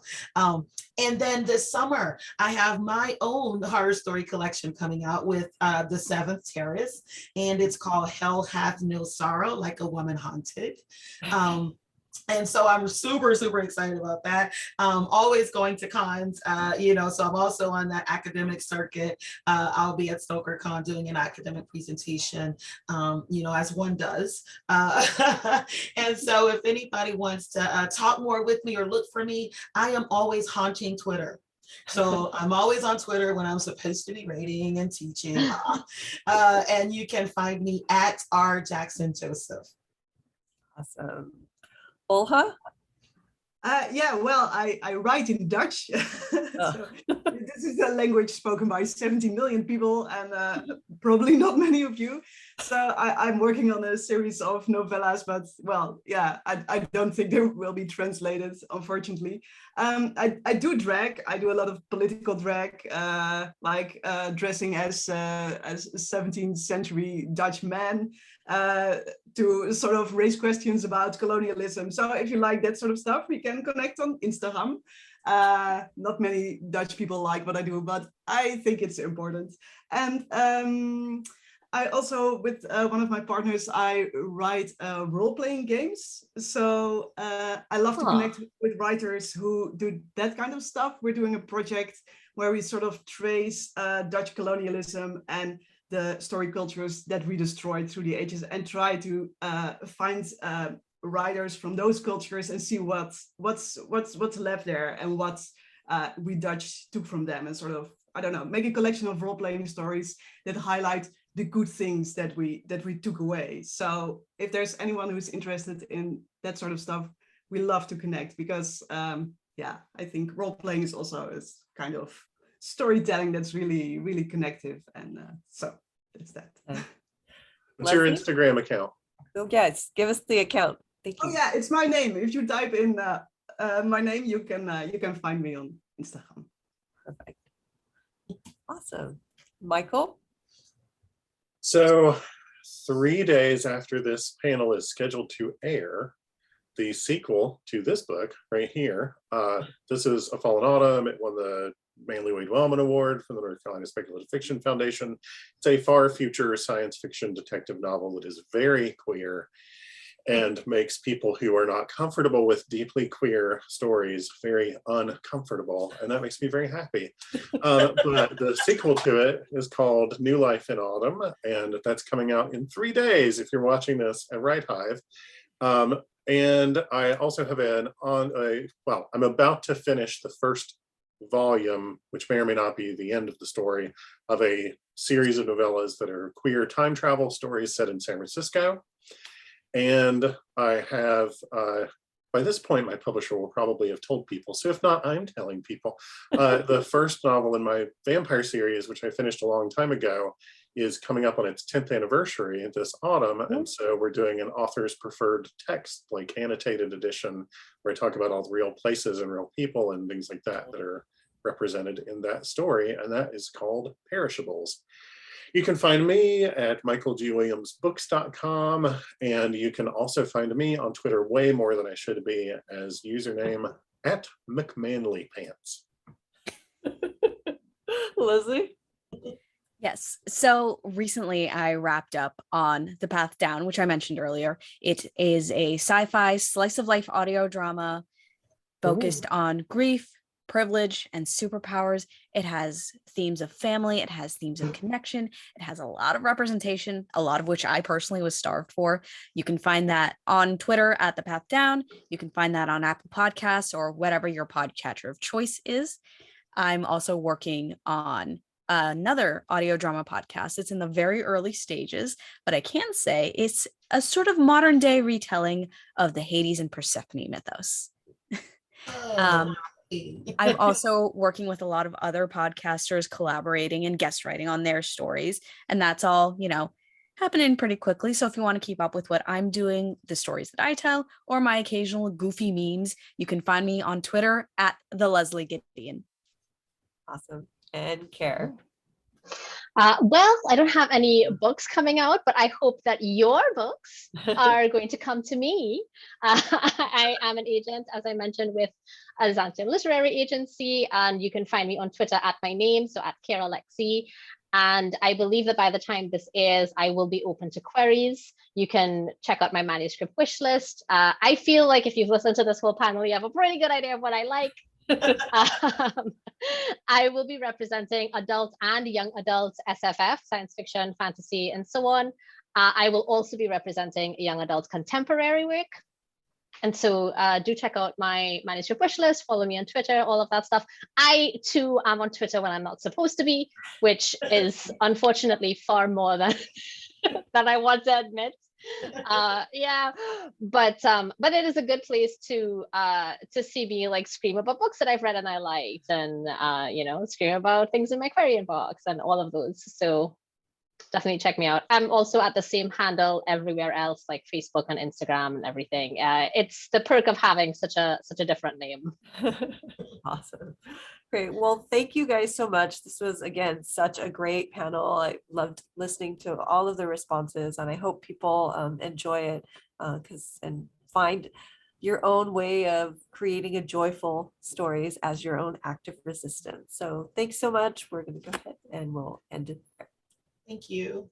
And then this summer, I have my own horror story collection coming out with The Seventh Terrace, and it's called Hell Hath No Sorrow, Like a Woman Haunted. And so I'm super, super excited about that. Always going to cons, so I'm also on that academic circuit. I'll be at StokerCon doing an academic presentation, as one does. And so if anybody wants to talk more with me or look for me, I am always haunting Twitter. So I'm always on Twitter when I'm supposed to be writing and teaching. And you can find me at @rjacksonjoseph. Awesome. Olga? Well, I write in Dutch. So this is a language spoken by 70 million people, and probably not many of you. So I'm working on a series of novellas, but I don't think they will be translated, unfortunately. I do drag. I do a lot of political drag, dressing as 17th century Dutch man, to sort of raise questions about colonialism. So if you like that sort of stuff, we can connect on Instagram. Not many Dutch people like what I do, but I think it's important. And I also, with one of my partners, I write role-playing games. So I love to connect with writers who do that kind of stuff. We're doing a project where we sort of trace Dutch colonialism and the story cultures that we destroyed through the ages, and try to find writers from those cultures and see what's left there and what we Dutch took from them, and sort of, I don't know, make a collection of role-playing stories that highlight the good things that we took away. So if there's anyone who's interested in that sort of stuff, we love to connect, because yeah, I think role playing is also is kind of storytelling that's really, really connective. And so it's that. What's your Leslie? Instagram account? Oh, yes, give us the account. Thank Oh you. yeah, it's my name. If you type in my name, you can find me on Instagram. Perfect. Awesome. Michael? So 3 days after this panel is scheduled to air, the sequel to this book right here, this is A Fallen Autumn. It won the Manly Wade Wellman Award from the North Carolina Speculative Fiction Foundation. It's a far future science fiction detective novel that is very queer and makes people who are not comfortable with deeply queer stories very uncomfortable, and that makes me very happy. But the sequel to it is called New Life in Autumn, and that's coming out in 3 days if you're watching this at WriteHive. And I also have I'm about to finish the first volume, which may or may not be the end of the story, of a series of novellas that are queer time travel stories set in San Francisco. And I have, by this point, my publisher will probably have told people. So if not, I'm telling people. The first novel in my vampire series, which I finished a long time ago, is coming up on its 10th anniversary this autumn. And so we're doing an author's preferred text, like annotated edition, where I talk about all the real places and real people and things like that that are represented in that story. And that is called Perishables. You can find me at michaelgwilliamsbooks.com, and you can also find me on Twitter way more than I should be as username at McManlyPants. Leslie? Yes. So recently I wrapped up on The Path Down, which I mentioned earlier. It is a sci-fi slice of life audio drama focused on grief, privilege, and superpowers. It has themes of family. It has themes of connection. It has a lot of representation, a lot of which I personally was starved for. You can find that on Twitter at The Path Down. You can find that on Apple Podcasts or whatever your podcatcher of choice is. I'm also working on another audio drama podcast. It's in the very early stages, but I can say it's a sort of modern day retelling of the Hades and Persephone mythos. I'm also working with a lot of other podcasters, collaborating and guest writing on their stories. And that's all, happening pretty quickly. So if you want to keep up with what I'm doing, the stories that I tell, or my occasional goofy memes, you can find me on Twitter at the Leslie Gideon. Awesome. And Keir? Well, I don't have any books coming out, but I hope that your books are going to come to me. I am an agent, as I mentioned, with Azantian Literary Agency, and you can find me on Twitter at my name, so at Keir Alekseii. And I believe that by the time this airs, I will be open to queries. You can check out my manuscript wish list. I feel like if you've listened to this whole panel, you have a pretty good idea of what I like. I will be representing adult and young adult SFF, science fiction, fantasy, and so on. I will also be representing young adult contemporary work. And so do check out my manuscript wish list, follow me on Twitter, all of that stuff. I too am on Twitter when I'm not supposed to be, which is unfortunately far more than I want to admit. But it is a good place to see me like scream about books that I've read and I liked, and scream about things in my query inbox and all of those. So definitely check me out. I'm also at the same handle everywhere else, like Facebook and Instagram and everything. It's the perk of having such a different name. Awesome. Great. Well, thank you guys so much. This was, again, such a great panel. I loved listening to all of the responses, and I hope people enjoy it and find your own way of creating a joyful stories as your own act of resistance. So thanks so much. We're going to go ahead and we'll end it there. Thank you.